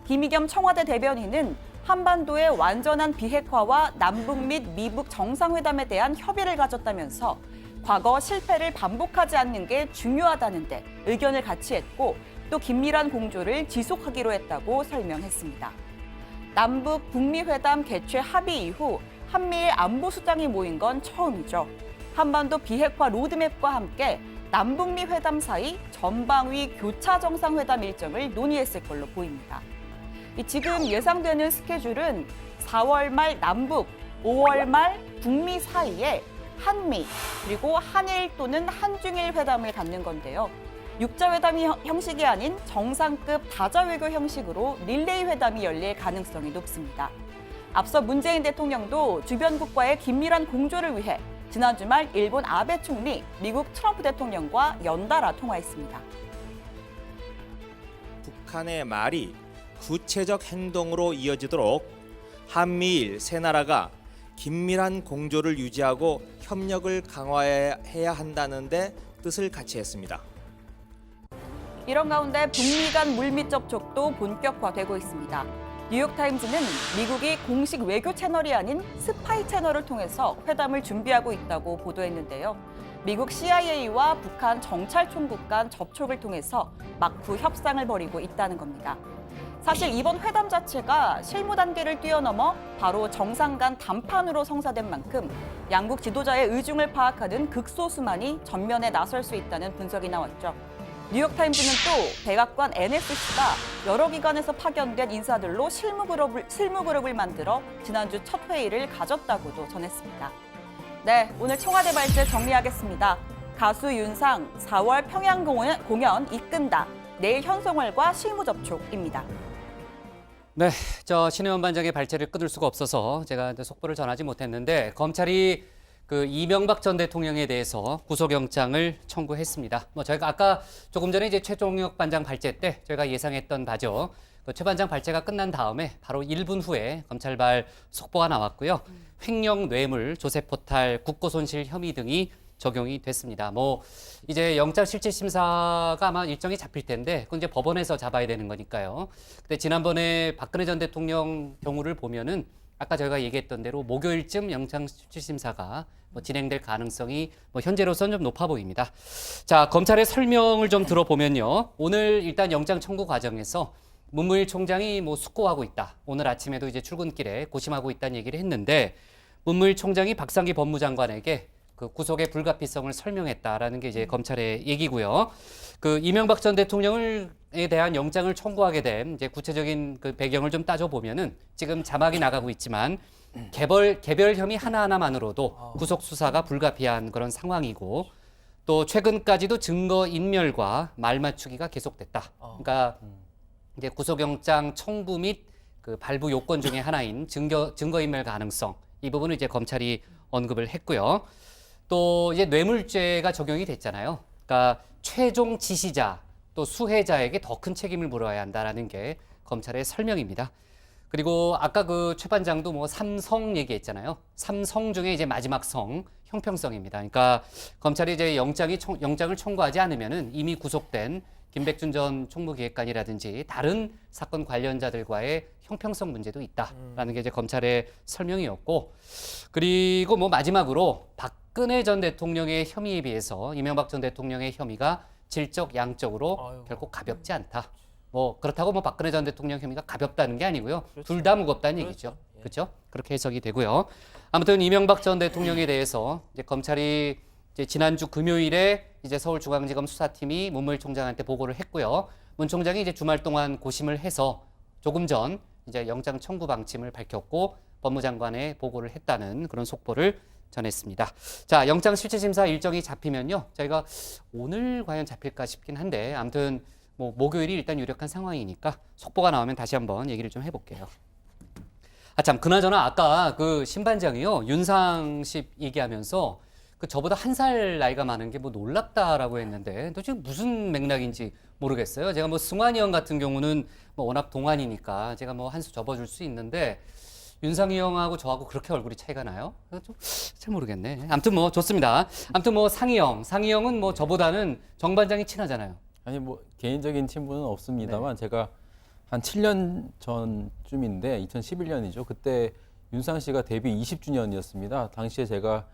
김의겸 청와대 대변인은 한반도의 완전한 비핵화와 남북 및 미북 정상회담에 대한 협의를 가졌다면서 과거 실패를 반복하지 않는 게 중요하다는데 의견을 같이 했고 또 긴밀한 공조를 지속하기로 했다고 설명했습니다. 남북 북미 회담 개최 합의 이후 한미일 안보수장이 모인 건 처음이죠. 한반도 비핵화 로드맵과 함께 남북미 회담 사이 전방위 교차 정상회담 일정을 논의했을 걸로 보입니다. 지금 예상되는 스케줄은 4월 말 남북, 5월 말 북미 사이에 한미, 그리고 한일 또는 한중일 회담을 갖는 건데요. 육자회담 형식이 아닌 정상급 다자외교 형식으로 릴레이 회담이 열릴 가능성이 높습니다. 앞서 문재인 대통령도 주변국과의 긴밀한 공조를 위해 지난 주말 일본 아베 총리, 미국 트럼프 대통령과 연달아 통화했습니다. 북한의 말이 구체적 행동으로 이어지도록 한미일 세 나라가 긴밀한 공조를 유지하고 협력을 강화해야 한다는 데 뜻을 같이 했습니다. 이런 가운데 북미 간 물밑 접촉도 본격화되고 있습니다. 뉴욕타임즈는 미국이 공식 외교 채널이 아닌 스파이 채널을 통해서 회담을 준비하고 있다고 보도했는데요. 미국 CIA와 북한 정찰총국 간 접촉을 통해서 막후 협상을 벌이고 있다는 겁니다. 사실 이번 회담 자체가 실무 단계를 뛰어넘어 바로 정상 간 담판으로 성사된 만큼 양국 지도자의 의중을 파악하는 극소수만이 전면에 나설 수 있다는 분석이 나왔죠. 뉴욕타임즈는 또 백악관 NSC가 여러 기관에서 파견된 인사들로 실무 그룹을 만들어 지난주 첫 회의를 가졌다고도 전했습니다. 네, 오늘 청와대 발제 정리하겠습니다. 가수 윤상 4월 평양 공연 이끈다. 내일 현성월과 실무 접촉입니다. 네, 신혜원 반장의 발제를 끊을 수가 없어서 제가 속보를 전하지 못했는데 검찰이 이명박 전 대통령에 대해서 구속영장을 청구했습니다. 저희가 아까 조금 전에 최종혁 반장 발제 때 저희가 예상했던 바죠. 최 반장 발제가 끝난 다음에 바로 1분 후에 검찰발 속보가 나왔고요. 횡령 뇌물, 조세 포탈, 국고 손실 혐의 등이 적용이 됐습니다. 뭐 이제 영장 실질 심사가 아마 일정이 잡힐 텐데 그건 이제 법원에서 잡아야 되는 거니까요. 근데 지난번에 박근혜 전 대통령 경우를 보면은 아까 저희가 얘기했던 대로 목요일쯤 영장 실질 심사가 뭐 진행될 가능성이 뭐 현재로서는 좀 높아 보입니다. 자, 검찰의 설명을 좀 들어보면요. 오늘 일단 영장 청구 과정에서 문무일 총장이 뭐 숙고하고 있다. 오늘 아침에도 이제 출근길에 고심하고 있다는 얘기를 했는데 문무일 총장이 박상기 법무장관에게 그 구속의 불가피성을 설명했다라는 게 이제 검찰의 얘기고요. 그 이명박 전 대통령에 대한 영장을 청구하게 된 이제 구체적인 그 배경을 좀 따져보면은 지금 자막이 나가고 있지만 개별 혐의 하나하나만으로도 구속 수사가 불가피한 그런 상황이고 또 최근까지도 증거 인멸과 말 맞추기가 계속됐다. 그러니까 이제 구속영장 청구 및 그 발부 요건 중에 하나인 증거인멸 가능성 이 부분을 이제 검찰이 언급을 했고요. 또 이제 뇌물죄가 적용이 됐잖아요. 그러니까 최종 지시자 또 수혜자에게 더 큰 책임을 물어야 한다라는 게 검찰의 설명입니다. 그리고 아까 그 최 반장도 뭐 삼성 얘기했잖아요. 삼성 중에 이제 마지막 성 형평성입니다. 그러니까 검찰이 이제 영장을 청구하지 않으면은 이미 구속된 김백준 전 총무기획관이라든지 다른 사건 관련자들과의 형평성 문제도 있다라는 게 이제 검찰의 설명이었고, 그리고 뭐 마지막으로 박근혜 전 대통령의 혐의에 비해서 이명박 전 대통령의 혐의가 질적 양적으로 결코 가볍지 않다. 뭐 그렇다고 뭐 박근혜 전 대통령 혐의가 가볍다는 게 아니고요. 둘 다 무겁다는 얘기죠. 그렇죠? 그렇게 해석이 되고요. 아무튼 이명박 전 대통령에 대해서 이제 검찰이 이제 지난주 금요일에 이제 서울중앙지검 수사팀이 문무일 총장한테 보고를 했고요. 문 총장이 이제 주말 동안 고심을 해서 조금 전 이제 영장 청구 방침을 밝혔고 법무장관에 보고를 했다는 그런 속보를 전했습니다. 자, 영장 실질심사 일정이 잡히면요. 저희가 오늘 과연 잡힐까 싶긴 한데 아무튼 뭐 목요일이 일단 유력한 상황이니까 속보가 나오면 다시 한번 얘기를 좀 해볼게요. 아, 참, 그나저나 아까 그 신반장이요. 윤상식 얘기하면서 그 저보다 한 살 나이가 많은 게 뭐 놀랍다라고 했는데 도대체 무슨 맥락인지 모르겠어요. 제가 뭐 승환이 형 같은 경우는 뭐 워낙 동안이니까 제가 뭐 한 수 접어줄 수 있는데 윤상이 형하고 저하고 그렇게 얼굴이 차이가 나요? 좀 잘 모르겠네. 아무튼 뭐 좋습니다. 아무튼 뭐 상희 형은 뭐 저보다는 정 반장이 친하잖아요. 아니 뭐 개인적인 친분은 없습니다만 제가 한 7년 전쯤인데 2011년이죠. 그때 윤상 씨가 데뷔 20주년이었습니다. 당시에 제가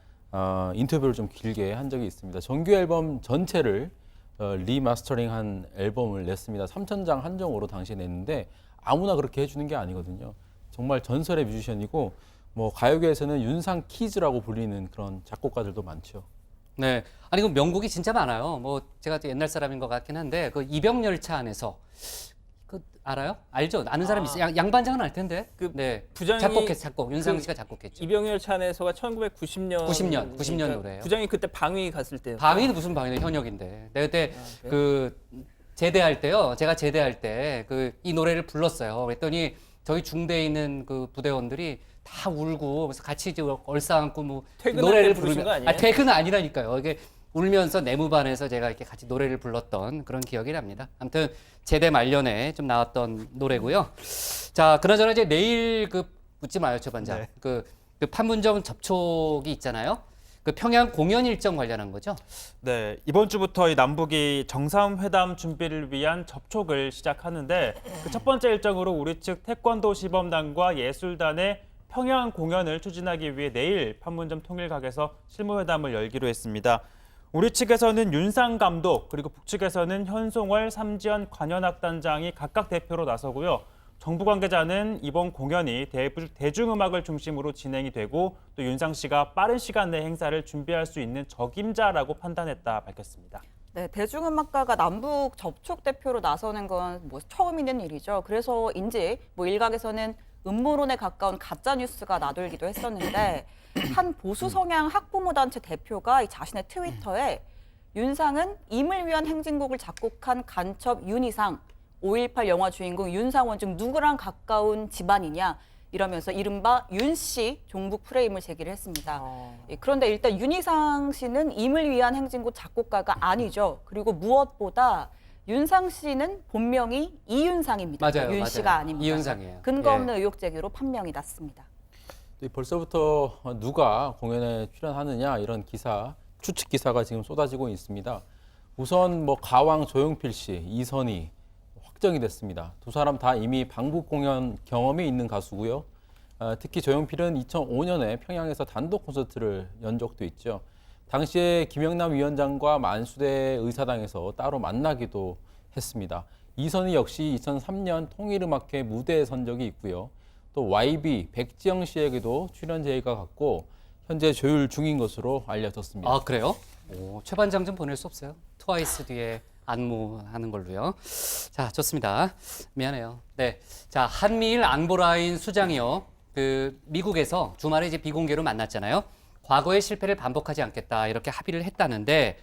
인터뷰를 좀 길게 한 적이 있습니다. 정규 앨범 전체를 리마스터링한 앨범을 냈습니다. 3,000장 한정으로 당시에 냈는데 아무나 그렇게 해주는 게 아니거든요. 정말 전설의 뮤지션이고 뭐 가요계에서는 윤상 키즈라고 불리는 그런 작곡가들도 많죠. 네, 아니 그 명곡이 진짜 많아요. 뭐 제가 옛날 사람인 것 같긴 한데 그 이병열차 안에서 그 알아요? 알죠? 아는 사람 있어요? 양 반장은 알 텐데. 그 네, 부장이 작곡 윤상 씨가 작곡했죠. 이병열 찬에서가 1990년 노래예요. 부장이 그때 방위 갔을 때. 방위는 무슨 방위는 현역인데. 내가 그때 그 제대할 때요. 제가 제대할 때 그 이 노래를 불렀어요. 그랬더니 저희 중대에 있는 그 부대원들이 다 울고 그래서 같이 이제 얼싸안고 뭐 노래를 부르는 거 아니에요? 아, 퇴근은 아니라니까요. 이게 울면서 내무반에서 제가 이렇게 같이 노래를 불렀던 그런 기억이 납니다. 아무튼 제대 말년에 좀 나왔던 노래고요. 자, 그나저나 이제 내일 그 묻지 마요, 저 반장. 네. 그 판문점 접촉이 있잖아요. 그 평양 공연 일정 관련한 거죠? 네, 이번 주부터 이 남북이 정상회담 준비를 위한 접촉을 시작하는데 그 첫 번째 일정으로 우리 측 태권도 시범단과 예술단의 평양 공연을 추진하기 위해 내일 판문점 통일각에서 실무회담을 열기로 했습니다. 우리 측에서는 윤상 감독 그리고 북측에서는 현송월, 삼지연 관현악단장이 각각 대표로 나서고요. 정부 관계자는 이번 공연이 대중음악을 중심으로 진행이 되고 또 윤상 씨가 빠른 시간 내 행사를 준비할 수 있는 적임자라고 판단했다 밝혔습니다. 네, 대중음악가가 남북 접촉 대표로 나서는 건 뭐 처음 있는 일이죠. 그래서인지 뭐 일각에서는 음모론에 가까운 가짜 뉴스가 나돌기도 했었는데 한 보수 성향 학부모 단체 대표가 이 자신의 트위터에 윤상은 임을 위한 행진곡을 작곡한 간첩 윤희상 5.18 영화 주인공 윤상원 중 누구랑 가까운 집안이냐 이러면서 이른바 윤씨 종북 프레임을 제기를 했습니다. 그런데 일단 윤희상 씨는 임을 위한 행진곡 작곡가가 아니죠. 그리고 무엇보다 윤상 씨는 본명이 이윤상입니다. 맞아요. 윤 씨가 아닙니다. 이윤상이에요. 근거 없는 의혹 제기로 판명이 났습니다. 벌써부터 누가 공연에 출연하느냐 이런 기사 추측 기사가 지금 쏟아지고 있습니다. 우선 뭐 가왕 조용필 씨, 이선희 확정이 됐습니다. 두 사람 다 이미 방북 공연 경험이 있는 가수고요. 특히 조용필은 2005년에 평양에서 단독 콘서트를 연 적도 있죠. 당시에 김영남 위원장과 만수대 의사당에서 따로 만나기도 했습니다. 이선희 역시 2003년 통일음악회 무대에 선 적이 있고요. 또 YB 백지영 씨에게도 출연 제의가 갔고 현재 조율 중인 것으로 알려졌습니다. 아, 그래요? 최 반장 좀 보낼 수 없어요? 트와이스 뒤에 안무하는 걸로요. 자, 좋습니다. 미안해요. 네, 자, 한미일 안보라인 수장이요. 미국에서 주말에 이제 비공개로 만났잖아요. 과거의 실패를 반복하지 않겠다 이렇게 합의를 했다는데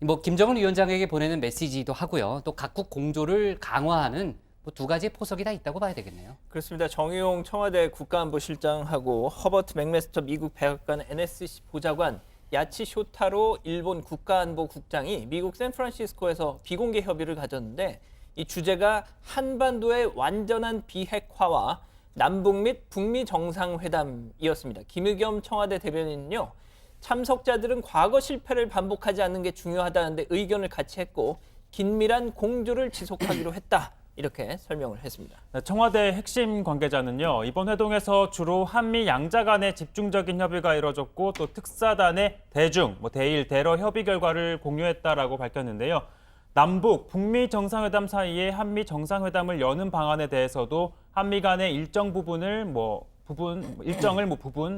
뭐 김정은 위원장에게 보내는 메시지도 하고요. 또 각국 공조를 강화하는 뭐 두 가지 포석이 다 있다고 봐야 되겠네요. 그렇습니다. 정의용 청와대 국가안보실장하고 허버트 맥메스터 미국 백악관 NSC 보좌관, 야치 쇼타로 일본 국가안보국장이 미국 샌프란시스코에서 비공개 협의를 가졌는데 이 주제가 한반도의 완전한 비핵화와 남북 및 북미 정상회담이었습니다. 김의겸 청와대 대변인은요. 참석자들은 과거 실패를 반복하지 않는 게 중요하다는데 의견을 같이 했고 긴밀한 공조를 지속하기로 했다. 이렇게 설명을 했습니다. 청와대 핵심 관계자는요. 이번 회동에서 주로 한미 양자 간의 집중적인 협의가 이뤄졌고 또 특사단의 대중, 대일, 대러 협의 결과를 공유했다라고 밝혔는데요. 남북, 북미 정상회담 사이에 한미 정상회담을 여는 방안에 대해서도 한미 간의 일정을 부분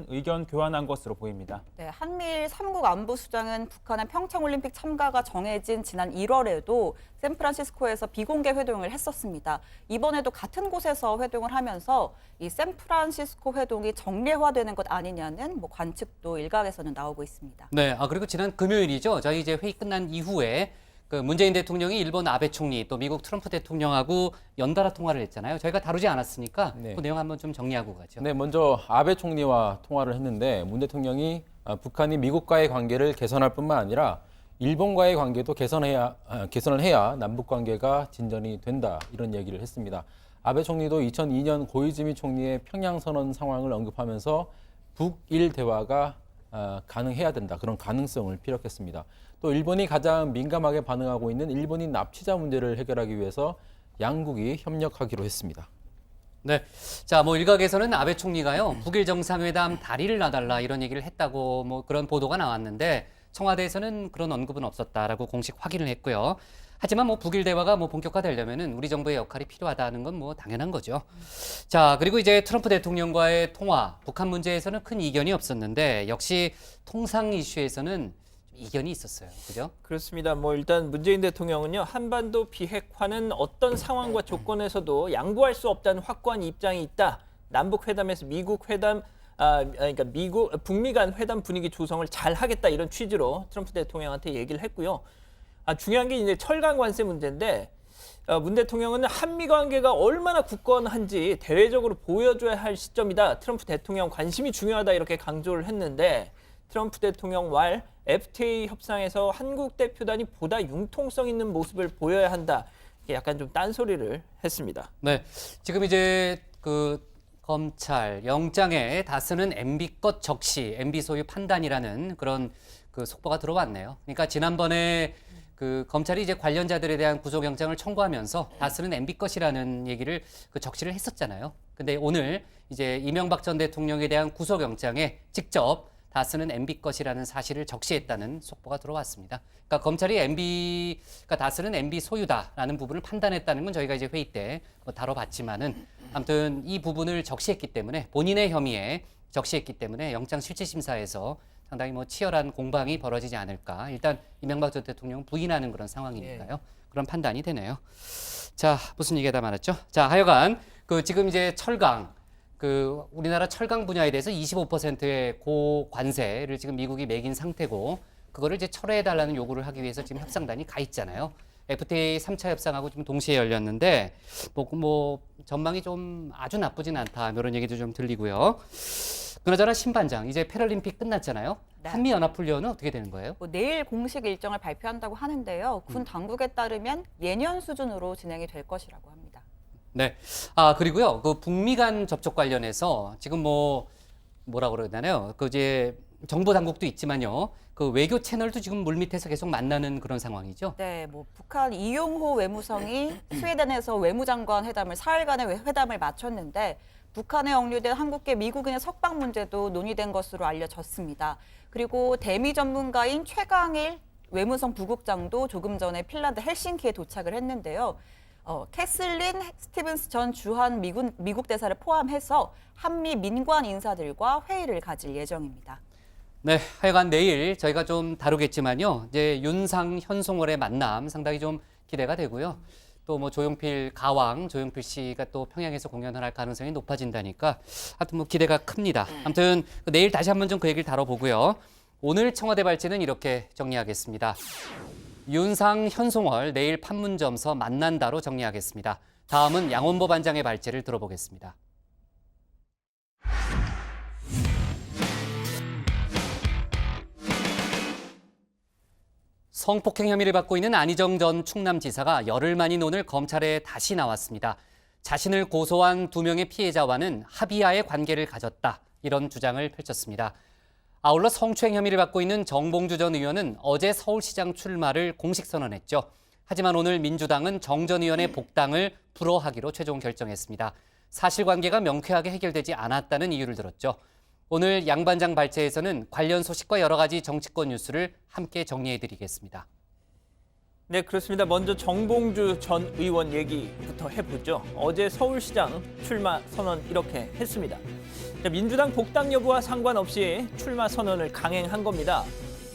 의견 교환한 것으로 보입니다. 네, 한미일 3국 안보수장은 북한의 평창올림픽 참가가 정해진 지난 1월에도 샌프란시스코에서 비공개 회동을 했었습니다. 이번에도 같은 곳에서 회동을 하면서 이 샌프란시스코 회동이 정례화되는 것 아니냐는 관측도 일각에서는 나오고 있습니다. 네, 그리고 지난 금요일이죠. 저희 이제 회의 끝난 이후에 문재인 대통령이 일본 아베 총리 또 미국 트럼프 대통령하고 연달아 통화를 했잖아요. 저희가 다루지 않았으니까 네. 그 내용 한번 좀 정리하고 가죠. 네, 먼저 아베 총리와 통화를 했는데 문 대통령이 북한이 미국과의 관계를 개선할 뿐만 아니라 일본과의 관계도 개선을 해야 남북 관계가 진전이 된다 이런 얘기를 했습니다. 아베 총리도 2002년 고이즈미 총리의 평양 선언 상황을 언급하면서 북일 대화가 가능해야 된다 그런 가능성을 피력했습니다. 또 일본이 가장 민감하게 반응하고 있는 일본인 납치자 문제를 해결하기 위해서 양국이 협력하기로 했습니다. 네, 자, 일각에서는 아베 총리가요 북일 정상회담 다리를 놔달라 이런 얘기를 했다고 그런 보도가 나왔는데 청와대에서는 그런 언급은 없었다라고 공식 확인을 했고요. 하지만 북일 대화가 본격화되려면은 우리 정부의 역할이 필요하다는 건 당연한 거죠. 자, 그리고 이제 트럼프 대통령과의 통화, 북한 문제에서는 큰 이견이 없었는데 역시 통상 이슈에서는 이견이 있었어요. 그죠? 그렇습니다. 일단 문재인 대통령은요. 한반도 비핵화는 어떤 상황과 조건에서도 양보할 수 없다는 확고한 입장이 있다. 남북 회담에서 미국 회담 그러니까 북미 간 회담 분위기 조성을 잘 하겠다 이런 취지로 트럼프 대통령한테 얘기를 했고요. 중요한 게 이제 철강 관세 문제인데 문 대통령은 한미 관계가 얼마나 굳건한지 대외적으로 보여줘야 할 시점이다. 트럼프 대통령 관심이 중요하다 이렇게 강조를 했는데 트럼프 대통령 말 FTA 협상에서 한국 대표단이 보다 융통성 있는 모습을 보여야 한다. 약간 좀 딴소리를 했습니다. 네, 지금 이제 검찰 영장에 다스는 MB 것 적시, MB 소유 판단이라는 그런 속보가 들어왔네요. 그러니까 지난번에 검찰이 이제 관련자들에 대한 구속영장을 청구하면서 다스는 MB 것이라는 얘기를 적시를 했었잖아요. 근데 오늘 이제 이명박 전 대통령에 대한 구속영장에 직접 다스는 MB 것이라는 사실을 적시했다는 속보가 들어왔습니다. 그러니까 검찰이 그러니까 다스는 MB 소유다라는 부분을 판단했다는 건 저희가 이제 회의 때 다뤄봤지만은 아무튼 이 부분을 적시했기 때문에 본인의 혐의에 적시했기 때문에 영장실질심사에서 상당히 치열한 공방이 벌어지지 않을까. 일단 이명박 전 대통령 부인하는 그런 상황이니까요. 그런 판단이 되네요. 자, 무슨 얘기가 다 많았죠? 자, 하여간 지금 이제 철강 우리나라 철강 분야에 대해서 25%의 고관세를 지금 미국이 매긴 상태고 그거를 이제 철회해달라는 요구를 하기 위해서 지금 협상단이 가 있잖아요. FTA 3차 협상하고 지금 동시에 열렸는데 전망이 좀 아주 나쁘진 않다 이런 얘기도 좀 들리고요. 그나저나 신반장 이제 패럴림픽 끝났잖아요. 네. 한미연합훈련은 어떻게 되는 거예요? 내일 공식 일정을 발표한다고 하는데요. 군 당국에 따르면 예년 수준으로 진행이 될 것이라고 합니다. 네. 그리고요. 북미 간 접촉 관련해서 지금 뭐라고 그러나요? 이제 정보 당국도 있지만요. 그 외교 채널도 지금 물밑에서 계속 만나는 그런 상황이죠. 네, 뭐 북한 이용호 외무성이 스웨덴에서 외무장관 회담을 4일간의 회담을 마쳤는데 북한에 억류된 한국계 미국인의 석방 문제도 논의된 것으로 알려졌습니다. 그리고 대미 전문가인 최강일 외무성 부국장도 조금 전에 핀란드 헬싱키에 도착을 했는데요. 캐슬린 스티븐스 전 주한 미국 대사를 포함해서 한미 민관 인사들과 회의를 가질 예정입니다. 네, 하여간 내일 저희가 좀 다루겠지만요. 이제 윤상 현송월의 만남 상당히 좀 기대가 되고요. 또 뭐 조용필 씨가 또 평양에서 공연을 할 가능성이 높아진다니까 하여튼 뭐 기대가 큽니다. 아무튼 내일 다시 한번 좀 그 얘기를 다뤄보고요. 오늘 청와대 발제는 이렇게 정리하겠습니다. 윤상 현송월 내일 판문점서 만난다로 정리하겠습니다. 다음은 양원보 반장의 발제를 들어보겠습니다. 성폭행 혐의를 받고 있는 안희정 전 충남지사가 열흘 만인 오늘 검찰에 다시 나왔습니다. 자신을 고소한 2명의 피해자와는 합의하에 관계를 가졌다. 이런 주장을 펼쳤습니다. 아울러 성추행 혐의를 받고 있는 정봉주 전 의원은 어제 서울시장 출마를 공식 선언했죠. 하지만 오늘 민주당은 정 전 의원의 복당을 불허하기로 최종 결정했습니다. 사실관계가 명쾌하게 해결되지 않았다는 이유를 들었죠. 오늘 양 반장 발제에서는 관련 소식과 여러 가지 정치권 뉴스를 함께 정리해드리겠습니다. 네, 그렇습니다. 먼저 정봉주 전 의원 얘기부터 해보죠. 어제 서울시장 출마 선언 이렇게 했습니다. 민주당 복당 여부와 상관없이 출마 선언을 강행한 겁니다.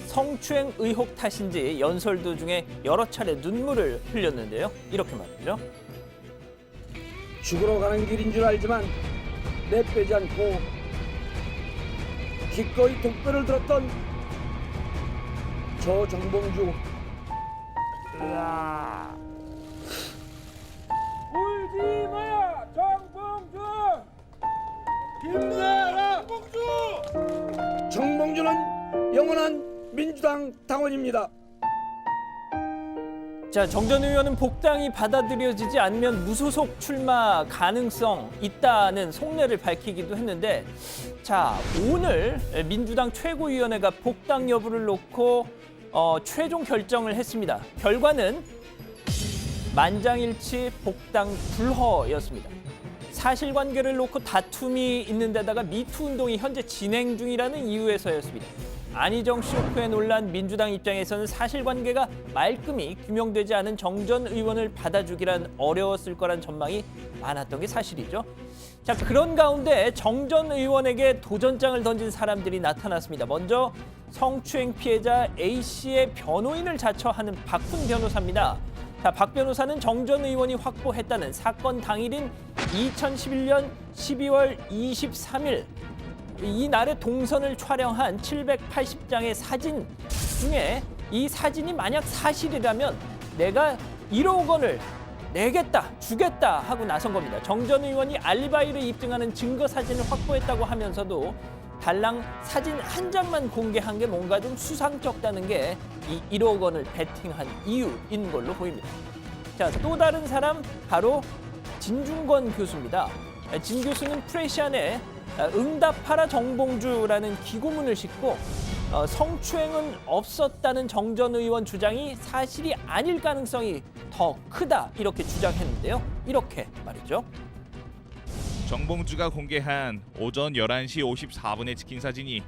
성추행 의혹 탓인지 연설 도중에 여러 차례 눈물을 흘렸는데요. 이렇게 말했죠. 죽으러 가는 길인 줄 알지만 내빼지 않고 기꺼이 독배를 들었던 저 정봉주. 울지 마야 정봉주. 힘내라 정봉주. 정봉주는 영원한 민주당 당원입니다. 자, 정 전 의원은 복당이 받아들여지지 않으면 무소속 출마 가능성 있다는 속내를 밝히기도 했는데, 자, 오늘 민주당 최고위원회가 복당 여부를 놓고 최종 결정을 했습니다. 결과는 만장일치 복당 불허였습니다. 사실관계를 놓고 다툼이 있는 데다가 미투 운동이 현재 진행 중이라는 이유에서였습니다. 안희정 쇼크에 놀란 민주당 입장에서는 사실관계가 말끔히 규명되지 않은 정 전 의원을 받아주기란 어려웠을 거란 전망이 많았던 게 사실이죠. 자, 그런 가운데 정 전 의원에게 도전장을 던진 사람들이 나타났습니다. 먼저 성추행 피해자 A씨의 변호인을 자처하는 박훈 변호사입니다. 자, 박 변호사는 정 전 의원이 확보했다는 사건 당일인 2011년 12월 23일 이 날의 동선을 촬영한 780장의 사진 중에 이 사진이 만약 사실이라면 내가 1억 원을 내겠다, 주겠다 하고 나선 겁니다. 정 전 의원이 알리바이를 입증하는 증거 사진을 확보했다고 하면서도 달랑 사진 한 장만 공개한 게 뭔가 좀 수상쩍다는 게 이 1억 원을 베팅한 이유인 걸로 보입니다. 자, 또 다른 사람 바로 진중권 교수입니다. 진 교수는 프레시안에 응답하라 정봉주라는 기고문을 싣고 성추행은 없었다는 정 전 의원 주장이 사실이 아닐 가능성이 더 크다 이렇게 주장했는데요. 이렇게 말이죠. 정봉주가 공개한 오전 11시 54분에 찍힌 사진이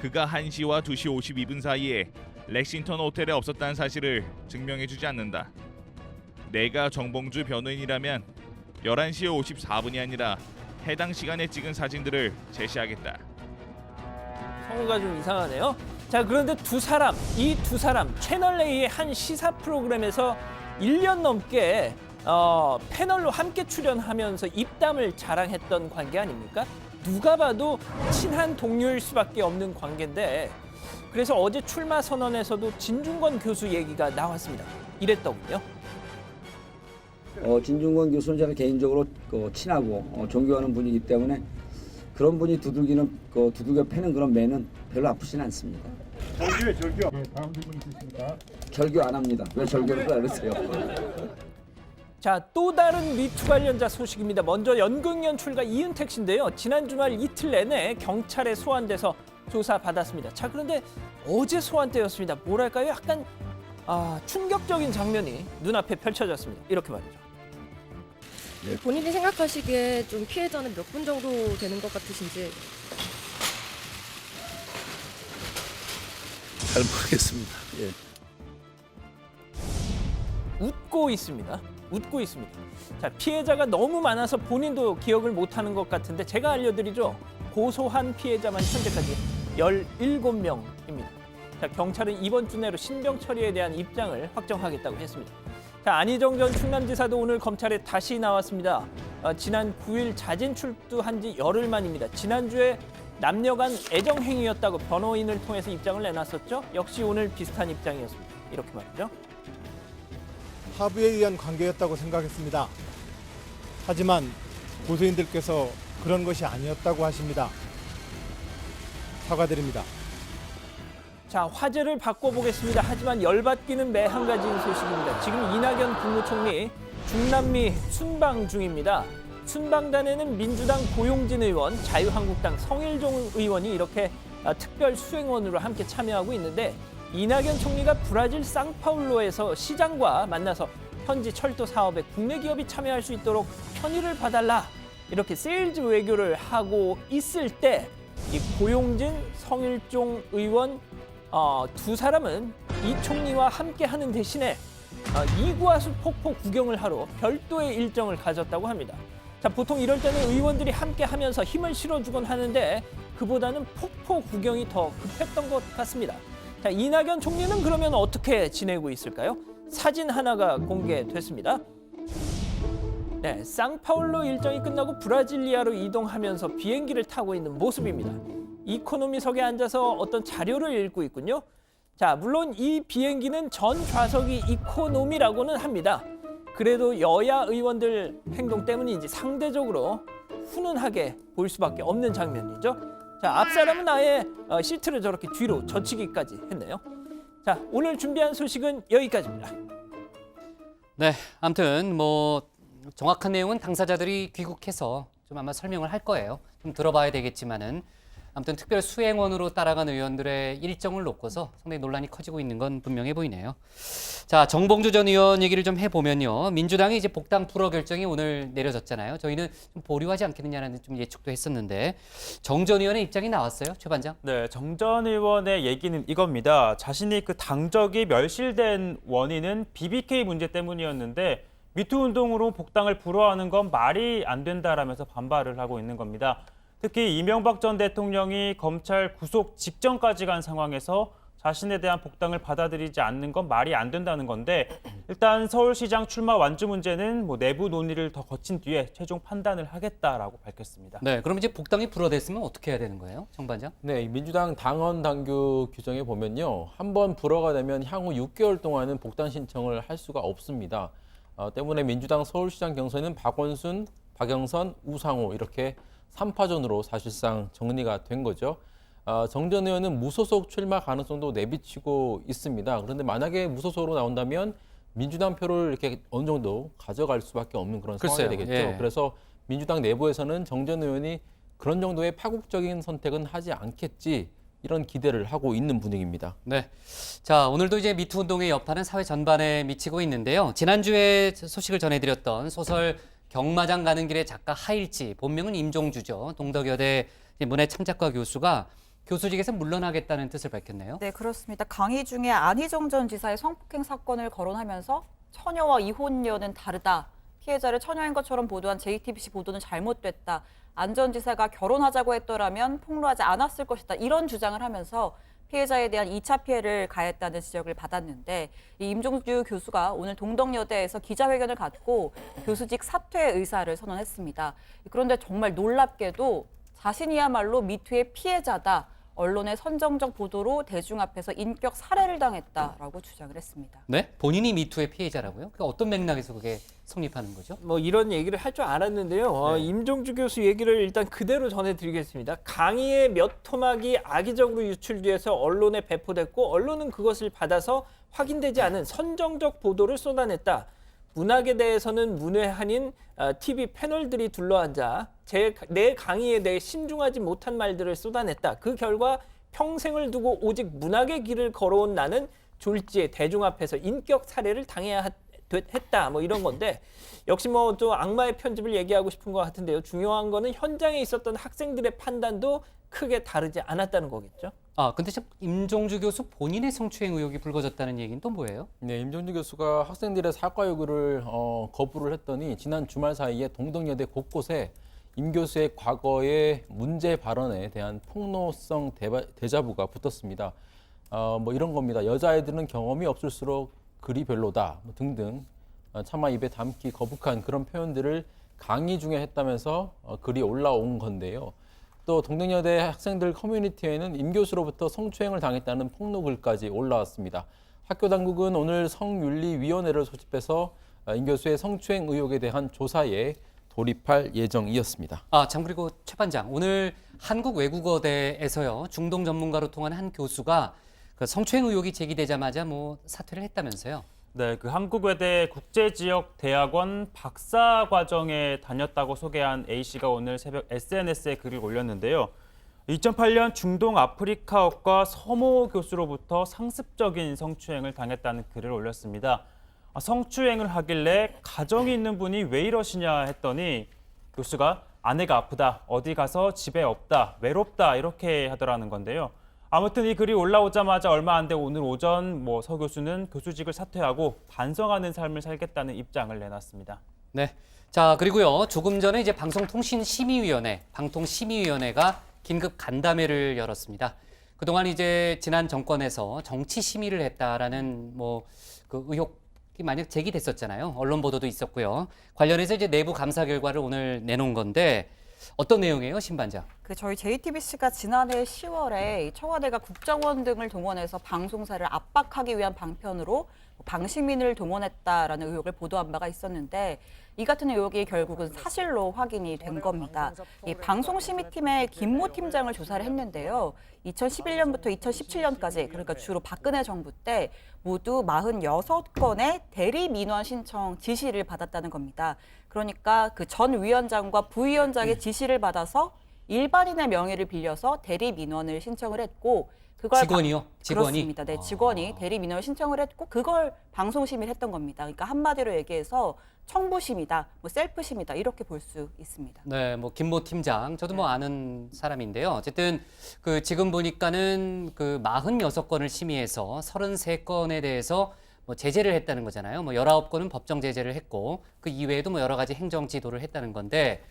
그가 1시와 2시 52분 사이에 렉싱턴 호텔에 없었다는 사실을 증명해주지 않는다. 내가 정봉주 변호인이라면 11시 54분이 아니라 해당 시간에 찍은 사진들을 제시하겠다. 성우가 좀 이상하네요. 자, 그런데 이 두 사람 채널A의 한 시사 프로그램에서 1년 넘게 패널로 함께 출연하면서 입담을 자랑했던 관계 아닙니까? 누가 봐도 친한 동료일 수밖에 없는 관계인데, 그래서 어제 출마 선언에서도 진중권 교수 얘기가 나왔습니다. 이랬더군요. 진중권 교수는 저는 개인적으로 친하고 존경하는 분이기 때문에 그런 분이 두들겨 패는 그런 매는 별로 아프진 않습니다. 절교에 절교. 네, 다음 질문 있으십니까? 절교 안 합니다. 왜 절교를 하세요? 자, 또 다른 미투 관련자 소식입니다. 먼저 연극 연출가 이은택 씨인데요. 지난 주말 이틀 내내 경찰에 소환돼서 조사받았습니다. 자, 그런데 어제 소환 때였습니다. 뭐랄까요? 약간 충격적인 장면이 눈앞에 펼쳐졌습니다. 이렇게 말이죠. 본인이 생각하시기에 좀 피해자는 몇 분 정도 되는 것 같으신지? 잘 모르겠습니다. 웃고 있습니다. 웃고 있습니다. 자, 피해자가 너무 많아서 본인도 기억을 못하는 것 같은데 제가 알려드리죠. 고소한 피해자만 현재까지 17명입니다. 자, 경찰은 이번 주 내로 신병 처리에 대한 입장을 확정하겠다고 했습니다. 자, 안희정 전 충남지사도 오늘 검찰에 다시 나왔습니다. 지난 9일 자진 출두한 지 열흘 만입니다. 지난주에 남녀 간 애정행위였다고 변호인을 통해서 입장을 내놨었죠. 역시 오늘 비슷한 입장이었습니다. 이렇게 말이죠. 합의에 의한 관계였다고 생각했습니다. 하지만 고소인들께서 그런 것이 아니었다고 하십니다. 사과드립니다. 자, 화제를 바꿔보겠습니다. 하지만 열받기는 매 한 가지인 소식입니다. 지금 이낙연 국무총리 중남미 순방 중입니다. 순방단에는 민주당 고용진 의원, 자유한국당 성일종 의원이 이렇게 특별 수행원으로 함께 참여하고 있는데 이낙연 총리가 브라질 상파울로에서 시장과 만나서 현지 철도 사업에 국내 기업이 참여할 수 있도록 편의를 봐달라 이렇게 세일즈 외교를 하고 있을 때 이 고용진, 성일종 의원 두 사람은 이 총리와 함께 하는 대신에 이구아수 폭포 구경을 하러 별도의 일정을 가졌다고 합니다. 자, 보통 이럴 때는 의원들이 함께 하면서 힘을 실어주곤 하는데 그보다는 폭포 구경이 더 급했던 것 같습니다. 자, 이낙연 총리는 그러면 어떻게 지내고 있을까요? 사진 하나가 공개됐습니다. 네, 상파울로 일정이 끝나고 브라질리아로 이동하면서 비행기를 타고 있는 모습입니다. 이코노미석에 앉아서 어떤 자료를 읽고 있군요. 자, 물론 이 비행기는 전 좌석이 이코노미라고는 합니다. 그래도 여야 의원들 행동 때문인지 상대적으로 훈훈하게 보일 수밖에 없는 장면이죠. 자, 앞 사람은 아예 시트를 저렇게 뒤로 젖히기까지 했네요. 자, 오늘 준비한 소식은 여기까지입니다. 네, 아무튼 정확한 내용은 당사자들이 귀국해서 좀 아마 설명을 할 거예요. 좀 들어봐야 되겠지만은 아무튼 특별 수행원으로 따라간 의원들의 일정을 놓고서 상당히 논란이 커지고 있는 건 분명해 보이네요. 자, 정봉주 전 의원 얘기를 좀 해보면요. 민주당이 이제 복당 불허 결정이 오늘 내려졌잖아요. 저희는 좀 보류하지 않겠느냐는 좀 예측도 했었는데 정 전 의원의 입장이 나왔어요, 최 반장? 네, 정 전 의원의 얘기는 이겁니다. 자신이 그 당적이 멸실된 원인은 BBK 문제 때문이었는데 미투 운동으로 복당을 불허하는 건 말이 안 된다라면서 반발을 하고 있는 겁니다. 특히 이명박 전 대통령이 검찰 구속 직전까지 간 상황에서 자신에 대한 복당을 받아들이지 않는 건 말이 안 된다는 건데 일단 서울시장 출마 완주 문제는 내부 논의를 더 거친 뒤에 최종 판단을 하겠다라고 밝혔습니다. 네, 그럼 이제 복당이 불허됐으면 어떻게 해야 되는 거예요, 정 반장? 네, 민주당 당원 당규 규정에 보면요. 한번 불허가 되면 향후 6개월 동안은 복당 신청을 할 수가 없습니다. 때문에 민주당 서울시장 경선은 박원순, 박영선, 우상호 이렇게 3파전으로 사실상 정리가 된 거죠. 정 전 의원은 무소속 출마 가능성도 내비치고 있습니다. 그런데 만약에 무소속으로 나온다면 민주당 표를 이렇게 어느 정도 가져갈 수밖에 없는 그런 상황이 되겠죠. 예. 그래서 민주당 내부에서는 정 전 의원이 그런 정도의 파국적인 선택은 하지 않겠지 이런 기대를 하고 있는 분위기입니다. 네. 자, 오늘도 이제 미투 운동의 여파는 사회 전반에 미치고 있는데요. 지난주에 소식을 전해드렸던 소설 경마장 가는 길의 작가 하일지, 본명은 임종주죠. 동덕여대 문해창작과 교수가 교수직에서 물러나겠다는 뜻을 밝혔네요. 네, 그렇습니다. 강의 중에 안희정 전 지사의 성폭행 사건을 거론하면서 처녀와 이혼녀는 다르다. 피해자를 처녀인 것처럼 보도한 JTBC 보도는 잘못됐다. 안 전 지사가 결혼하자고 했더라면 폭로하지 않았을 것이다. 이런 주장을 하면서 피해자에 대한 2차 피해를 가했다는 지적을 받았는데 이 임종주 교수가 오늘 동덕여대에서 기자회견을 갖고 교수직 사퇴 의사를 선언했습니다. 그런데 정말 놀랍게도 자신이야말로 미투의 피해자다. 언론의 선정적 보도로 대중 앞에서 인격 살해를 당했다라고 주장을 했습니다. 네? 본인이 미투의 피해자라고요? 그러니까 어떤 맥락에서 그게 성립하는 거죠? 이런 얘기를 할 줄 알았는데요. 네. 임종주 교수 얘기를 일단 그대로 전해드리겠습니다. 강의의 몇 토막이 악의적으로 유출돼서 언론에 배포됐고 언론은 그것을 받아서 확인되지 않은 선정적 보도를 쏟아냈다. 문학에 대해서는 문외한인 TV 패널들이 둘러앉아 내 강의에 대해 신중하지 못한 말들을 쏟아냈다. 그 결과 평생을 두고 오직 문학의 길을 걸어온 나는 졸지에 대중 앞에서 인격 살해를 당해야 했다. 뭐 이런 건데 역시 뭐 또 악마의 편집을 얘기하고 싶은 것 같은데요. 중요한 거는 현장에 있었던 학생들의 판단도 크게 다르지 않았다는 거겠죠. 근데 참 임종주 교수 본인의 성추행 의혹이 불거졌다는 얘기는 또 뭐예요? 네, 임종주 교수가 학생들의 사과 요구를 거부를 했더니 지난 주말 사이에 동덕여대 곳곳에 임 교수의 과거의 문제 발언에 대한 폭로성 대자보가 붙었습니다. 뭐 이런 겁니다. 여자애들은 경험이 없을수록 글이 별로다 등등 차마 입에 담기 거북한 그런 표현들을 강의 중에 했다면서 글이 올라온 건데요. 또 동덕여대 학생들 커뮤니티에는 임 교수로부터 성추행을 당했다는 폭로글까지 올라왔습니다. 학교 당국은 오늘 성윤리위원회를 소집해서 임 교수의 성추행 의혹에 대한 조사에 돌입할 예정이었습니다. 참 그리고 최 반장, 오늘 한국외국어대에서요 중동 전문가로 통한 한 교수가 그 성추행 의혹이 제기되자마자 뭐 사퇴를 했다면서요? 네, 그 한국외대 국제지역대학원 박사과정에 다녔다고 소개한 A씨가 오늘 새벽 SNS에 글을 올렸는데요. 2008년 중동 아프리카어과 서모 교수로부터 상습적인 성추행을 당했다는 글을 올렸습니다. 성추행을 하길래 가정이 있는 분이 왜 이러시냐 했더니 교수가 아내가 아프다, 어디 가서 집에 없다, 외롭다 이렇게 하더라는 건데요. 아무튼 이 글이 올라오자마자 얼마 안 돼 오늘 오전 서 교수는 교수직을 사퇴하고 반성하는 삶을 살겠다는 입장을 내놨습니다. 네. 자, 그리고요. 조금 전에 이제 방송통신심의위원회, 방통심의위원회가 긴급 간담회를 열었습니다. 그동안 이제 지난 정권에서 정치 심의를 했다라는 그 의혹이 만약 제기됐었잖아요. 언론 보도도 있었고요. 관련해서 이제 내부 감사 결과를 오늘 내놓은 건데 어떤 내용이에요, 신 반장? 저희 JTBC가 지난해 10월에 청와대가 국정원 등을 동원해서 방송사를 압박하기 위한 방편으로 방시민을 동원했다라는 의혹을 보도한 바가 있었는데 이 같은 의혹이 결국은 사실로 확인이 된 겁니다. 이 방송심의팀의 김모 팀장을 조사를 했는데요. 2011년부터 2017년까지 그러니까 주로 박근혜 정부 때 모두 46건의 대리 민원 신청 지시를 받았다는 겁니다. 그러니까 그 전 위원장과 부위원장의 지시를 받아서 일반인의 명의를 빌려서 대리 민원을 신청을 했고 그걸 직원이요? 직원이? 그렇습니다. 네, 직원이 대리 민원을 신청을 했고 그걸 방송심의를 했던 겁니다. 그러니까 한마디로 얘기해서 청부심이다, 셀프심이다 이렇게 볼 수 있습니다. 네, 김모 팀장 저도 아는 사람인데요. 어쨌든 그 지금 보니까는 그 46건을 심의해서 33건에 대해서 제재를 했다는 거잖아요. 19건은 법정 제재를 했고 그 이외에도 여러 가지 행정 지도를 했다는 건데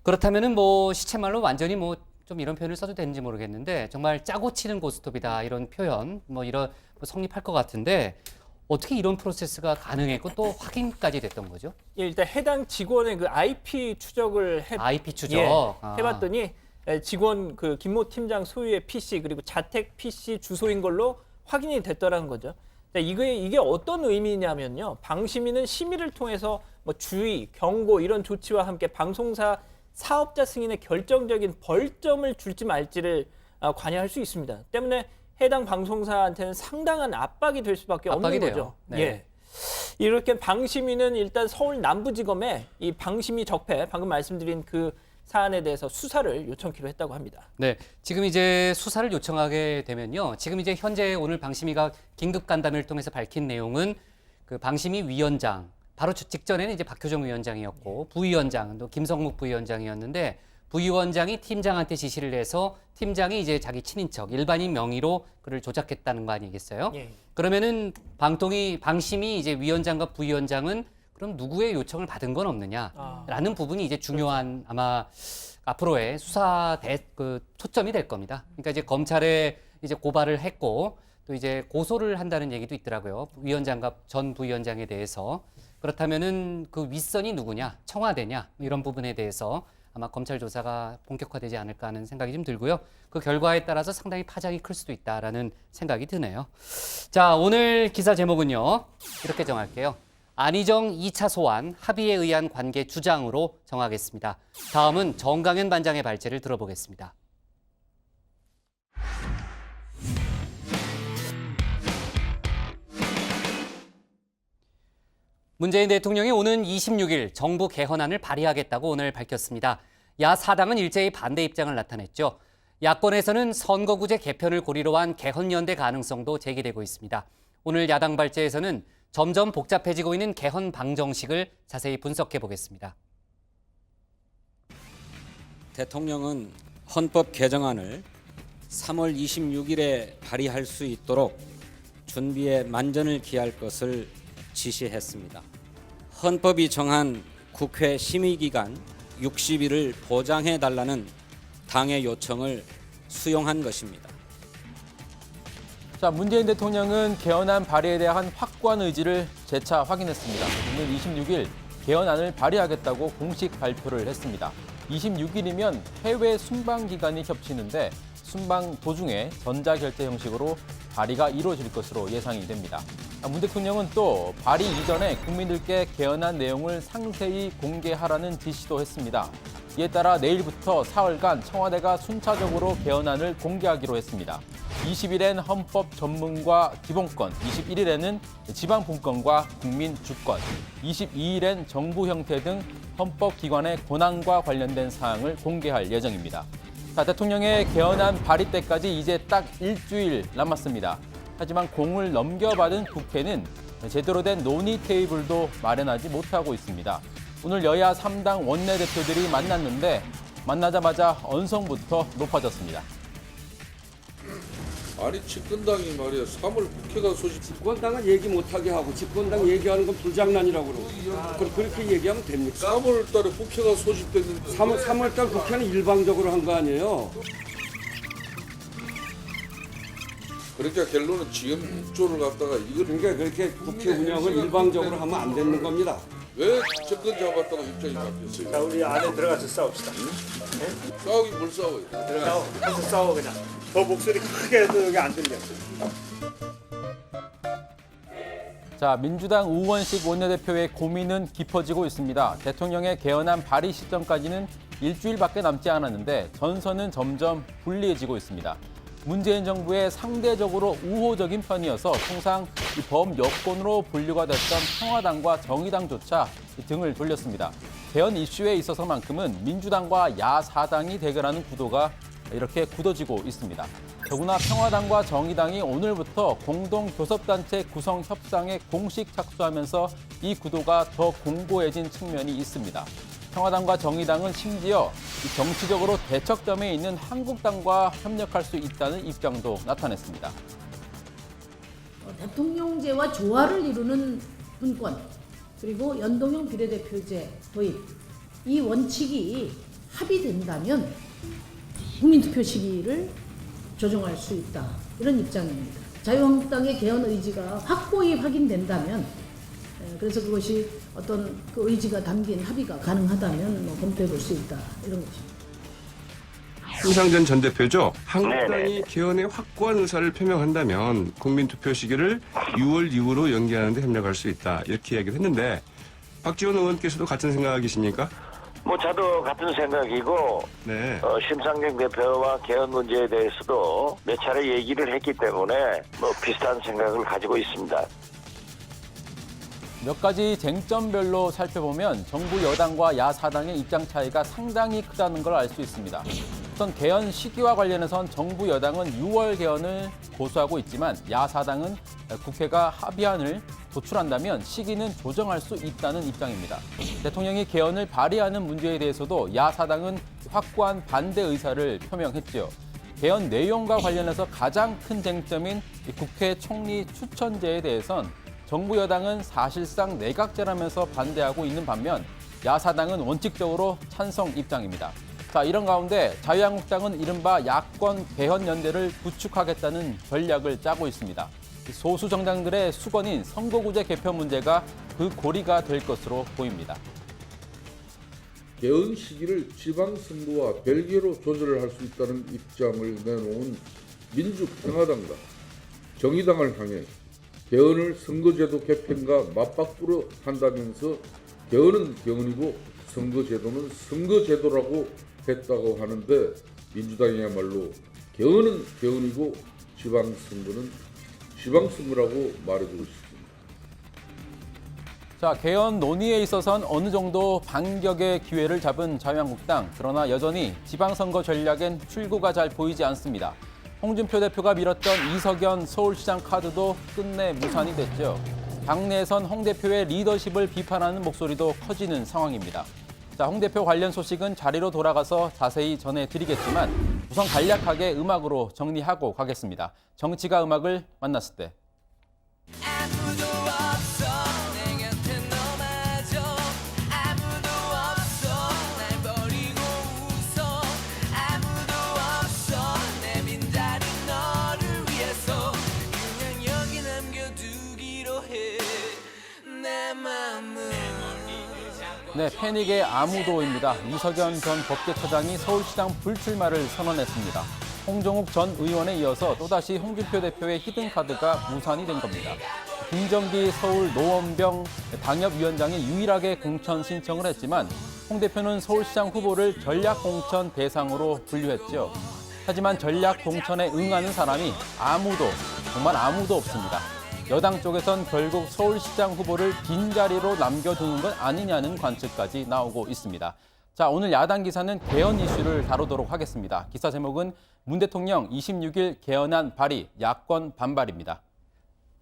그렇다면은 시쳇말로 완전히 좀 이런 표현을 써도 되는지 모르겠는데 정말 짜고 치는 고스톱이다 이런 표현 이런 성립할 것 같은데 어떻게 이런 프로세스가 가능했고 또 확인까지 됐던 거죠? 예, 일단 해당 직원의 그 IP 추적을 IP 추적 해봤더니 직원 그 김모 팀장 소유의 PC 그리고 자택 PC 주소인 걸로 확인이 됐더라는 거죠. 이게 어떤 의미냐면요. 방심위는 심의를 통해서 주의, 경고 이런 조치와 함께 방송사 사업자 승인의 결정적인 벌점을 줄지 말지를 관여할 수 있습니다. 때문에 해당 방송사한테는 상당한 압박이 될 수밖에 없는 거죠. 네. 예. 이렇게 방심위는 일단 서울 남부지검에 이 방심위 적폐 방금 말씀드린 그 사안에 대해서 수사를 요청키로 했다고 합니다. 네, 지금 이제 수사를 요청하게 되면요. 지금 이제 현재 오늘 방심위가 긴급 간담회를 통해서 밝힌 내용은 그 방심위 위원장 바로 직전에는 이제 박효정 위원장이었고 부위원장 또 김성묵 부위원장이었는데 부위원장이 팀장한테 지시를 해서 팀장이 이제 자기 친인척 일반인 명의로 그를 조작했다는 거 아니겠어요? 예. 그러면은 방심위 이제 위원장과 부위원장은 그럼 누구의 요청을 받은 건 없느냐라는 부분이 이제 중요한 아마 앞으로의 수사 초점이 될 겁니다. 그러니까 이제 검찰에 이제 고발을 했고 또 이제 고소를 한다는 얘기도 있더라고요. 위원장과 전 부위원장에 대해서. 그렇다면은 그 윗선이 누구냐, 청와대냐 이런 부분에 대해서 아마 검찰 조사가 본격화되지 않을까 하는 생각이 좀 들고요. 그 결과에 따라서 상당히 파장이 클 수도 있다라는 생각이 드네요. 자, 오늘 기사 제목은요. 이렇게 정할게요. 안희정 2차 소환 합의에 의한 관계 주장으로 정하겠습니다. 다음은 정강현 반장의 발제를 들어보겠습니다. 문재인 대통령이 오는 26일 정부 개헌안을 발의하겠다고 오늘 밝혔습니다. 야 4당은 일제히 반대 입장을 나타냈죠. 야권에서는 선거구제 개편을 고리로 한 개헌연대 가능성도 제기되고 있습니다. 오늘 야당 발제에서는 점점 복잡해지고 있는 개헌 방정식을 자세히 분석해 보겠습니다. 대통령은 헌법 개정안을 3월 26일에 발의할 수 있도록 준비에 만전을 기할 것을 지시했습니다. 헌법이 정한 국회 심의기간 60일을 보장해달라는 당의 요청을 수용한 것입니다. 자, 문재인 대통령은 개헌안 발의에 대한 확고한 의지를 재차 확인했습니다. 오늘 26일 개헌안을 발의하겠다고 공식 발표를 했습니다. 26일이면 해외 순방 기간이 겹치는데 순방 도중에 전자결제 형식으로 발의가 이루어질 것으로 예상이 됩니다. 문 대통령은 또 발의 이전에 국민들께 개헌안 내용을 상세히 공개하라는 지시도 했습니다. 이에 따라 내일부터 사흘간 청와대가 순차적으로 개헌안을 공개하기로 했습니다. 20일엔 헌법 전문과 기본권, 21일에는 지방분권과 국민 주권, 22일엔 정부 형태 등 헌법기관의 권한과 관련된 사항을 공개할 예정입니다. 자, 대통령의 개헌안 발의 때까지 이제 딱 일주일 남았습니다. 하지만 공을 넘겨받은 국회는 제대로 된 논의 테이블도 마련하지 못하고 있습니다. 오늘 여야 3당 원내대표들이 만났는데 만나자마자 언성부터 높아졌습니다. 아니 집권당이 말이야 3월 국회가 소집 집권당은 얘기 못하게 하고 집권당 얘기하는 건 불장난이라고 그러고 그렇게 얘기하면 됩니까? 3월 달에 국회가 소집됐는데 3월 달 국회는 일방적으로 한 거 아니에요? 그러니까 결론은 지금 국조를 갖다가 이걸 그러니까 그렇게 국회 운영을 일방적으로 하면 안 되는 겁니다. 왜 접근 잡았다고 입장이 바뀌었어요? 자, 우리 안에 들어가서 싸웁시다. 싸우긴 뭘 싸워요? 가서 싸워 그냥. 더 목소리 크게 해도 여기 안 들려. 자, 민주당 우원식 원내대표의 고민은 깊어지고 있습니다. 대통령의 개헌안 발의 시점까지는 일주일밖에 남지 않았는데 전선은 점점 불리해지고 있습니다. 문재인 정부의 상대적으로 우호적인 편이어서 통상 범여권으로 분류가 됐던 평화당과 정의당조차 등을 돌렸습니다. 개헌 이슈에 있어서만큼은 민주당과 야사당이 대결하는 구도가 이렇게 굳어지고 있습니다. 더구나 평화당과 정의당이 오늘부터 공동교섭단체 구성 협상에 공식 착수하면서 이 구도가 더 공고해진 측면이 있습니다. 평화당과 정의당은 심지어 정치적으로 대척점에 있는 한국당과 협력할 수 있다는 입장도 나타냈습니다. 대통령제와 조화를 이루는 분권, 그리고 연동형 비례대표제 도입, 이 원칙이 합의된다면 국민투표 시기를 조정할 수 있다, 이런 입장입니다. 자유한국당의 개헌 의지가 확고히 확인된다면, 그래서 그것이 어떤 그 의지가 담긴 합의가 가능하다면 검토해 볼 수 있다, 이런 것입니다. 심상정 전 대표죠. 한국당이 개헌에 확고한 의사를 표명한다면 국민투표 시기를 6월 이후로 연기하는 데 협력할 수 있다, 이렇게 이야기를 했는데 박지원 의원께서도 같은 생각이십니까? 저도 같은 생각이고, 네. 심상정 대표와 개헌 문제에 대해서도 몇 차례 얘기를 했기 때문에 비슷한 생각을 가지고 있습니다. 몇 가지 쟁점별로 살펴보면 정부 여당과 야사당의 입장 차이가 상당히 크다는 걸 알 수 있습니다. 우선 개헌 시기와 관련해선 정부 여당은 6월 개헌을 고수하고 있지만 야사당은 국회가 합의안을 도출한다면 시기는 조정할 수 있다는 입장입니다. 대통령이 개헌을 발의하는 문제에 대해서도 야사당은 확고한 반대 의사를 표명했죠. 개헌 내용과 관련해서 가장 큰 쟁점인 국회 총리 추천제에 대해선 정부 여당은 사실상 내각제라면서 반대하고 있는 반면 야사당은 원칙적으로 찬성 입장입니다. 자, 이런 가운데 자유한국당은 이른바 야권 개헌연대를 구축하겠다는 전략을 짜고 있습니다. 소수 정당들의 수건인 선거구제 개편 문제가 그 고리가 될 것으로 보입니다. 개헌 시기를 지방선거와 별개로 조절을 할 수 있다는 입장을 내놓은 민주평화당과 정의당을 향해 개헌을 선거제도 개편과 맞바꾸려 한다면서 개헌은 개헌이고 선거제도는 선거제도라고 했다고 하는데 민주당이야말로 개헌은 개헌이고 지방선거는 지방선거라고 말해주고 싶습니다. 자, 개헌 논의에 있어선 어느 정도 반격의 기회를 잡은 자유한국당. 그러나 여전히 지방선거 전략엔 출구가 잘 보이지 않습니다. 홍준표 대표가 밀었던 이석연 서울시장 카드도 끝내 무산이 됐죠. 당내에선 홍 대표의 리더십을 비판하는 목소리도 커지는 상황입니다. 자, 홍 대표 관련 소식은 자리로 돌아가서 자세히 전해드리겠지만 우선 간략하게 음악으로 정리하고 가겠습니다. 정치가 음악을 만났을 때. 네, 패닉의 아무도입니다. 이석연 전 법제처장이 서울시장 불출마를 선언했습니다. 홍정욱 전 의원에 이어서 또다시 홍준표 대표의 히든카드가 무산이 된 겁니다. 김정기 서울 노원병 당협위원장이 유일하게 공천 신청을 했지만 홍 대표는 서울시장 후보를 전략공천 대상으로 분류했죠. 하지만 전략공천에 응하는 사람이 정말 아무도 없습니다. 여당 쪽에선 결국 서울시장 후보를 빈자리로 남겨두는 것 아니냐는 관측까지 나오고 있습니다. 자, 오늘 야당 기사는 개헌 이슈를 다루도록 하겠습니다. 기사 제목은 문 대통령 26일 개헌안 발의, 야권 반발입니다.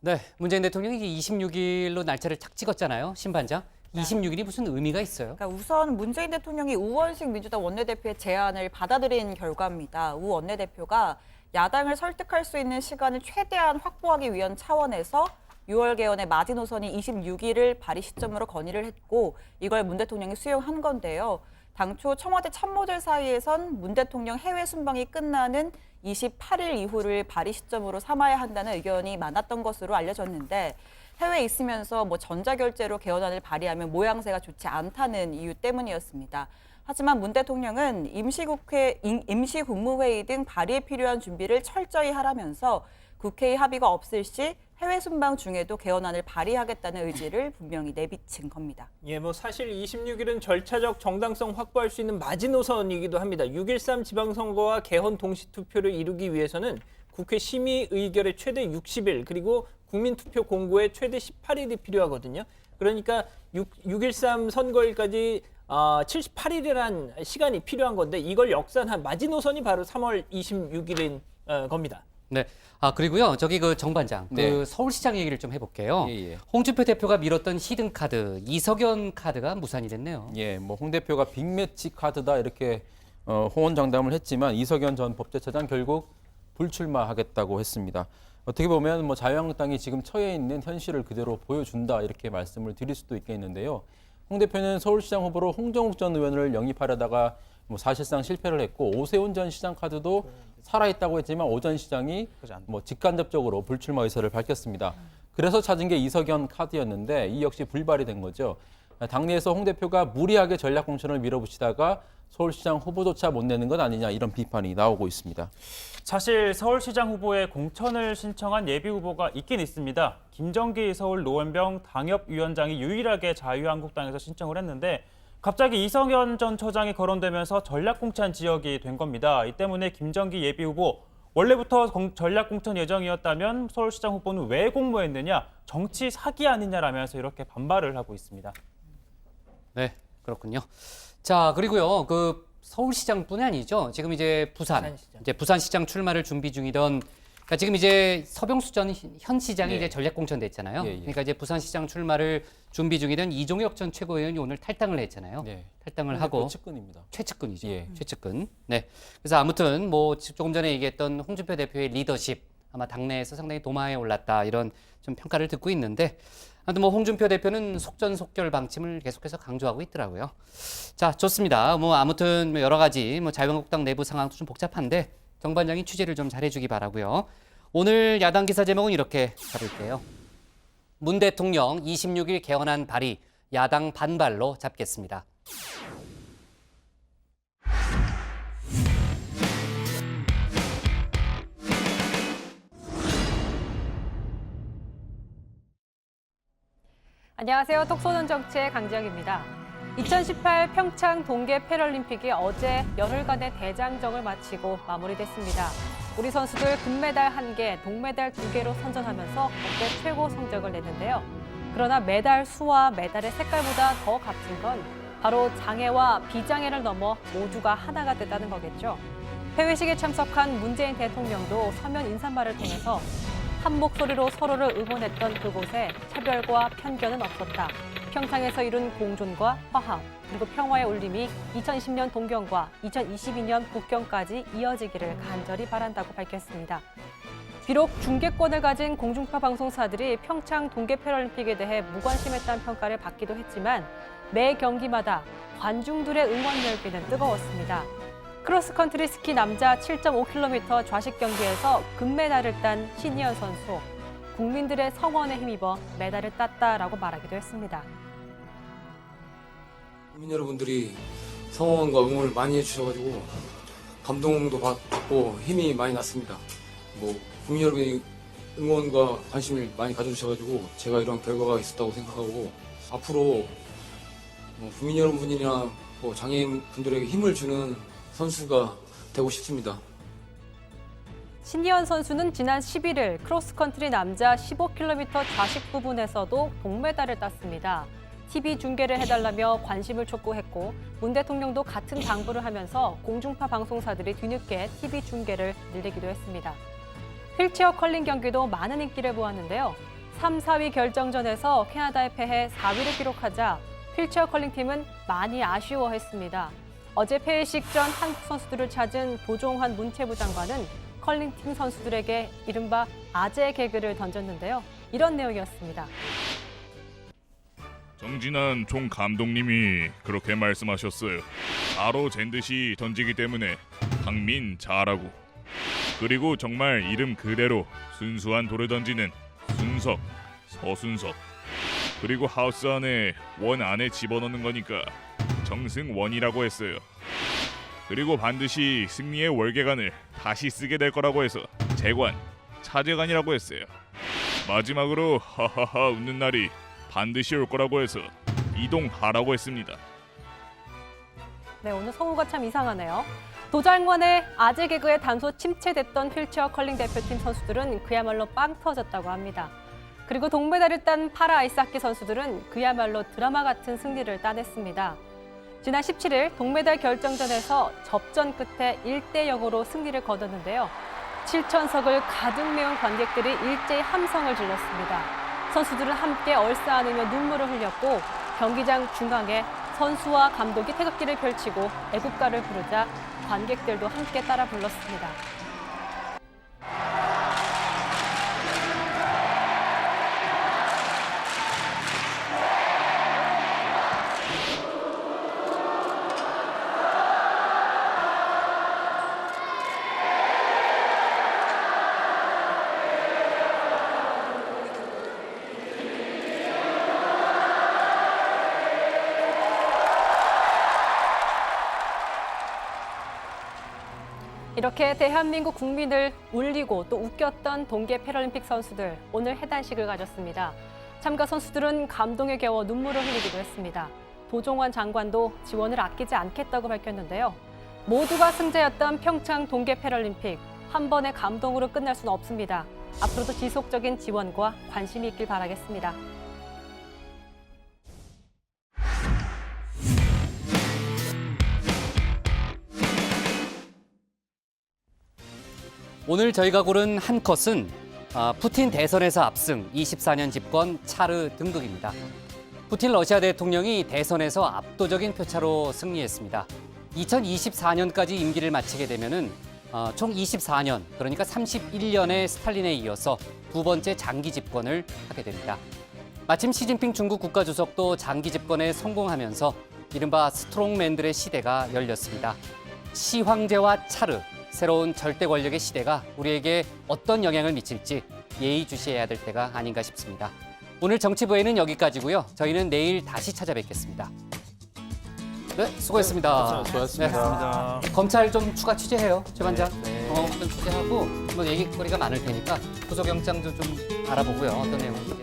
네, 문재인 대통령이 26일로 날짜를 탁 찍었잖아요, 신반장. 26일이 무슨 의미가 있어요? 그러니까 우선 문재인 대통령이 우원식 민주당 원내대표의 제안을 받아들인 결과입니다. 우 원내대표가 야당을 설득할 수 있는 시간을 최대한 확보하기 위한 차원에서 6월 개헌의 마지노선이 26일을 발의 시점으로 건의를 했고 이걸 문 대통령이 수용한 건데요. 당초 청와대 참모들 사이에선 문 대통령 해외 순방이 끝나는 28일 이후를 발의 시점으로 삼아야 한다는 의견이 많았던 것으로 알려졌는데 해외에 있으면서 전자결제로 개헌안을 발의하면 모양새가 좋지 않다는 이유 때문이었습니다. 하지만 문 대통령은 임시국무회의 등 발의에 필요한 준비를 철저히 하라면서 국회의 합의가 없을 시 해외 순방 중에도 개헌안을 발의하겠다는 의지를 분명히 내비친 겁니다. 예, 사실 26일은 절차적 정당성 확보할 수 있는 마지노선이기도 합니다. 6.13 지방선거와 개헌 동시투표를 이루기 위해서는 국회 심의 의결의 최대 60일 그리고 국민투표 공고의 최대 18일이 필요하거든요. 그러니까 6.13 선거일까지 78일이라는 시간이 필요한 건데 이걸 역산한 마지노선이 바로 3월 26일인 겁니다. 네. 그리고요. 정반장. 네. 서울시장 얘기를 좀 해볼게요. 예. 홍준표 대표가 밀었던 히든카드, 이석연 카드가 무산이 됐네요. 예, 홍 대표가 빅매치 카드다 이렇게 호언장담을 했지만 이석연 전 법제처장 결국 불출마하겠다고 했습니다. 어떻게 보면 자유한국당이 지금 처해 있는 현실을 그대로 보여준다 이렇게 말씀을 드릴 수도 있겠는데요. 홍 대표는 서울시장 후보로 홍정욱 전 의원을 영입하려다가 사실상 실패를 했고 오세훈 전 시장 카드도 살아있다고 했지만 오 전 시장이 직간접적으로 불출마 의사를 밝혔습니다. 그래서 찾은 게 이석연 카드였는데 이 역시 불발이 된 거죠. 당내에서 홍 대표가 무리하게 전략공천을 밀어붙이다가 서울시장 후보조차 못 내는 것 아니냐 이런 비판이 나오고 있습니다. 사실 서울시장 후보에 공천을 신청한 예비 후보가 있긴 있습니다. 김정기 서울 노원병 당협위원장이 유일하게 자유한국당에서 신청을 했는데 갑자기 이석연 전 처장이 거론되면서 전략공천 지역이 된 겁니다. 이 때문에 김정기 예비 후보 원래부터 전략공천 예정이었다면 서울시장 후보는 왜 공모했느냐, 정치 사기 아니냐라면서 이렇게 반발을 하고 있습니다. 네, 그렇군요. 자, 그리고요. 서울시장뿐이 아니죠. 지금 부산시장 출마를 준비 중이던 그러니까 지금 서병수 전 현 시장이 전략공천 됐잖아요. 그러니까 부산시장 출마를 준비 중이던 이종혁 전 최고위원이 오늘 탈당을 했잖아요. 탈당을 하고 최측근입니다. 최측근이죠. 최측근. 네. 그래서 아무튼 조금 전에 얘기했던 홍준표 대표의 리더십 아마 당내에서 상당히 도마에 올랐다 이런 좀 평가를 듣고 있는데 아무튼 홍준표 대표는 속전속결 방침을 계속해서 강조하고 있더라고요. 자, 좋습니다. 아무튼 여러 가지 자유한국당 내부 상황도 좀 복잡한데 정반장이 취재를 좀 잘해주기 바라고요. 오늘 야당 기사 제목은 이렇게 잡을게요. 문 대통령 26일 개헌안 발의, 야당 반발로 잡겠습니다. 안녕하세요. 톡쏘는 정치의 강지영입니다. 2018 평창 동계 패럴림픽이 어제 열흘간의 대장정을 마치고 마무리됐습니다. 우리 선수들 금메달 1개, 동메달 2개로 선전하면서 역대 최고 성적을 냈는데요. 그러나 메달 수와 메달의 색깔보다 더 값진 건 바로 장애와 비장애를 넘어 모두가 하나가 됐다는 거겠죠. 폐회식에 참석한 문재인 대통령도 서면 인사말을 통해서 한 목소리로 서로를 응원했던 그곳에 차별과 편견은 없었다. 평창에서 이룬 공존과 화합, 그리고 평화의 울림이 2020년 동경과 2022년 북경까지 이어지기를 간절히 바란다고 밝혔습니다. 비록 중계권을 가진 공중파 방송사들이 평창 동계 패럴림픽에 대해 무관심했다는 평가를 받기도 했지만 매 경기마다 관중들의 응원 열기는 뜨거웠습니다. 크로스컨트리 스키 남자 7.5km 좌식 경기에서 금메달을 딴 신이현 선수. 국민들의 성원에 힘입어 메달을 땄다라고 말하기도 했습니다. 국민 여러분들이 성원과 응원을 많이 해주셔가지고 감동도 받고 힘이 많이 났습니다. 국민 여러분의 응원과 관심을 많이 가져주셔가지고 제가 이런 결과가 있었다고 생각하고 앞으로 국민 여러분이나 장애인 분들에게 힘을 주는 선수가 되고 싶습니다. 신이현 선수는 지난 11일 크로스컨트리 남자 15km 좌식 부분에서도 동메달을 땄습니다. TV 중계를 해달라며 관심을 촉구했고 문 대통령도 같은 당부를 하면서 공중파 방송사들이 뒤늦게 TV 중계를 늘리기도 했습니다. 휠체어 컬링 경기도 많은 인기를 모았는데요. 3, 4위 결정전에서 캐나다에 패해 4위를 기록하자 휠체어 컬링팀은 많이 아쉬워했습니다. 어제 폐회식 전 한국 선수들을 찾은 도종환 문체부 장관은 컬링팀 선수들에게 이른바 아재 개그를 던졌는데요. 이런 내용이었습니다. 정진환 총 감독님이 그렇게 말씀하셨어요. 바로 잰 듯이 던지기 때문에 강민 잘하고, 그리고 정말 이름 그대로 순수한 돌을 던지는 순석, 서순석, 그리고 하우스 안에 원 안에 집어넣는 거니까 정승원이라고 했어요. 그리고 반드시 승리의 월계관을 다시 쓰게 될 거라고 해서 재관, 차재관이라고 했어요. 마지막으로 하하하 웃는 날이 반드시 올 거라고 해서 이동하라고 했습니다. 네, 오늘 성우가 참 이상하네요. 도장관의 아재 개그에 단소 침체됐던 휠체어 컬링 대표팀 선수들은 그야말로 빵 터졌다고 합니다. 그리고 동메달을 딴 파라 아이스하키 선수들은 그야말로 드라마 같은 승리를 따냈습니다. 지난 17일 동메달 결정전에서 접전 끝에 1대0으로 승리를 거뒀는데요. 7천석을 가득 메운 관객들이 일제히 함성을 질렀습니다. 선수들은 함께 얼싸안으며 눈물을 흘렸고 경기장 중앙에 선수와 감독이 태극기를 펼치고 애국가를 부르자 관객들도 함께 따라 불렀습니다. 이렇게 대한민국 국민을 울리고 또 웃겼던 동계 패럴림픽 선수들, 오늘 해단식을 가졌습니다. 참가 선수들은 감동에 겨워 눈물을 흘리기도 했습니다. 도종환 장관도 지원을 아끼지 않겠다고 밝혔는데요. 모두가 승자였던 평창 동계 패럴림픽, 한 번의 감동으로 끝날 수는 없습니다. 앞으로도 지속적인 지원과 관심이 있길 바라겠습니다. 오늘 저희가 고른 한 컷은 푸틴 대선에서 압승, 24년 집권 차르 등극입니다. 푸틴 러시아 대통령이 대선에서 압도적인 표차로 승리했습니다. 2024년까지 임기를 마치게 되면은 총 24년, 그러니까 31년의 스탈린에 이어서 두 번째 장기 집권을 하게 됩니다. 마침 시진핑 중국 국가주석도 장기 집권에 성공하면서 이른바 스트롱맨들의 시대가 열렸습니다. 시 황제와 차르, 새로운 절대 권력의 시대가 우리에게 어떤 영향을 미칠지 예의주시해야 될 때가 아닌가 싶습니다. 오늘 정치부에는 여기까지고요. 저희는 내일 다시 찾아뵙겠습니다. 네, 수고했습니다. 수고하셨습니다. 네. 검찰 좀 추가 취재해요, 최 반장. 네. 좀 취재하고 뭐 얘기거리가 많을 테니까 구속영장도 좀 알아보고요. 어떤 내용인지.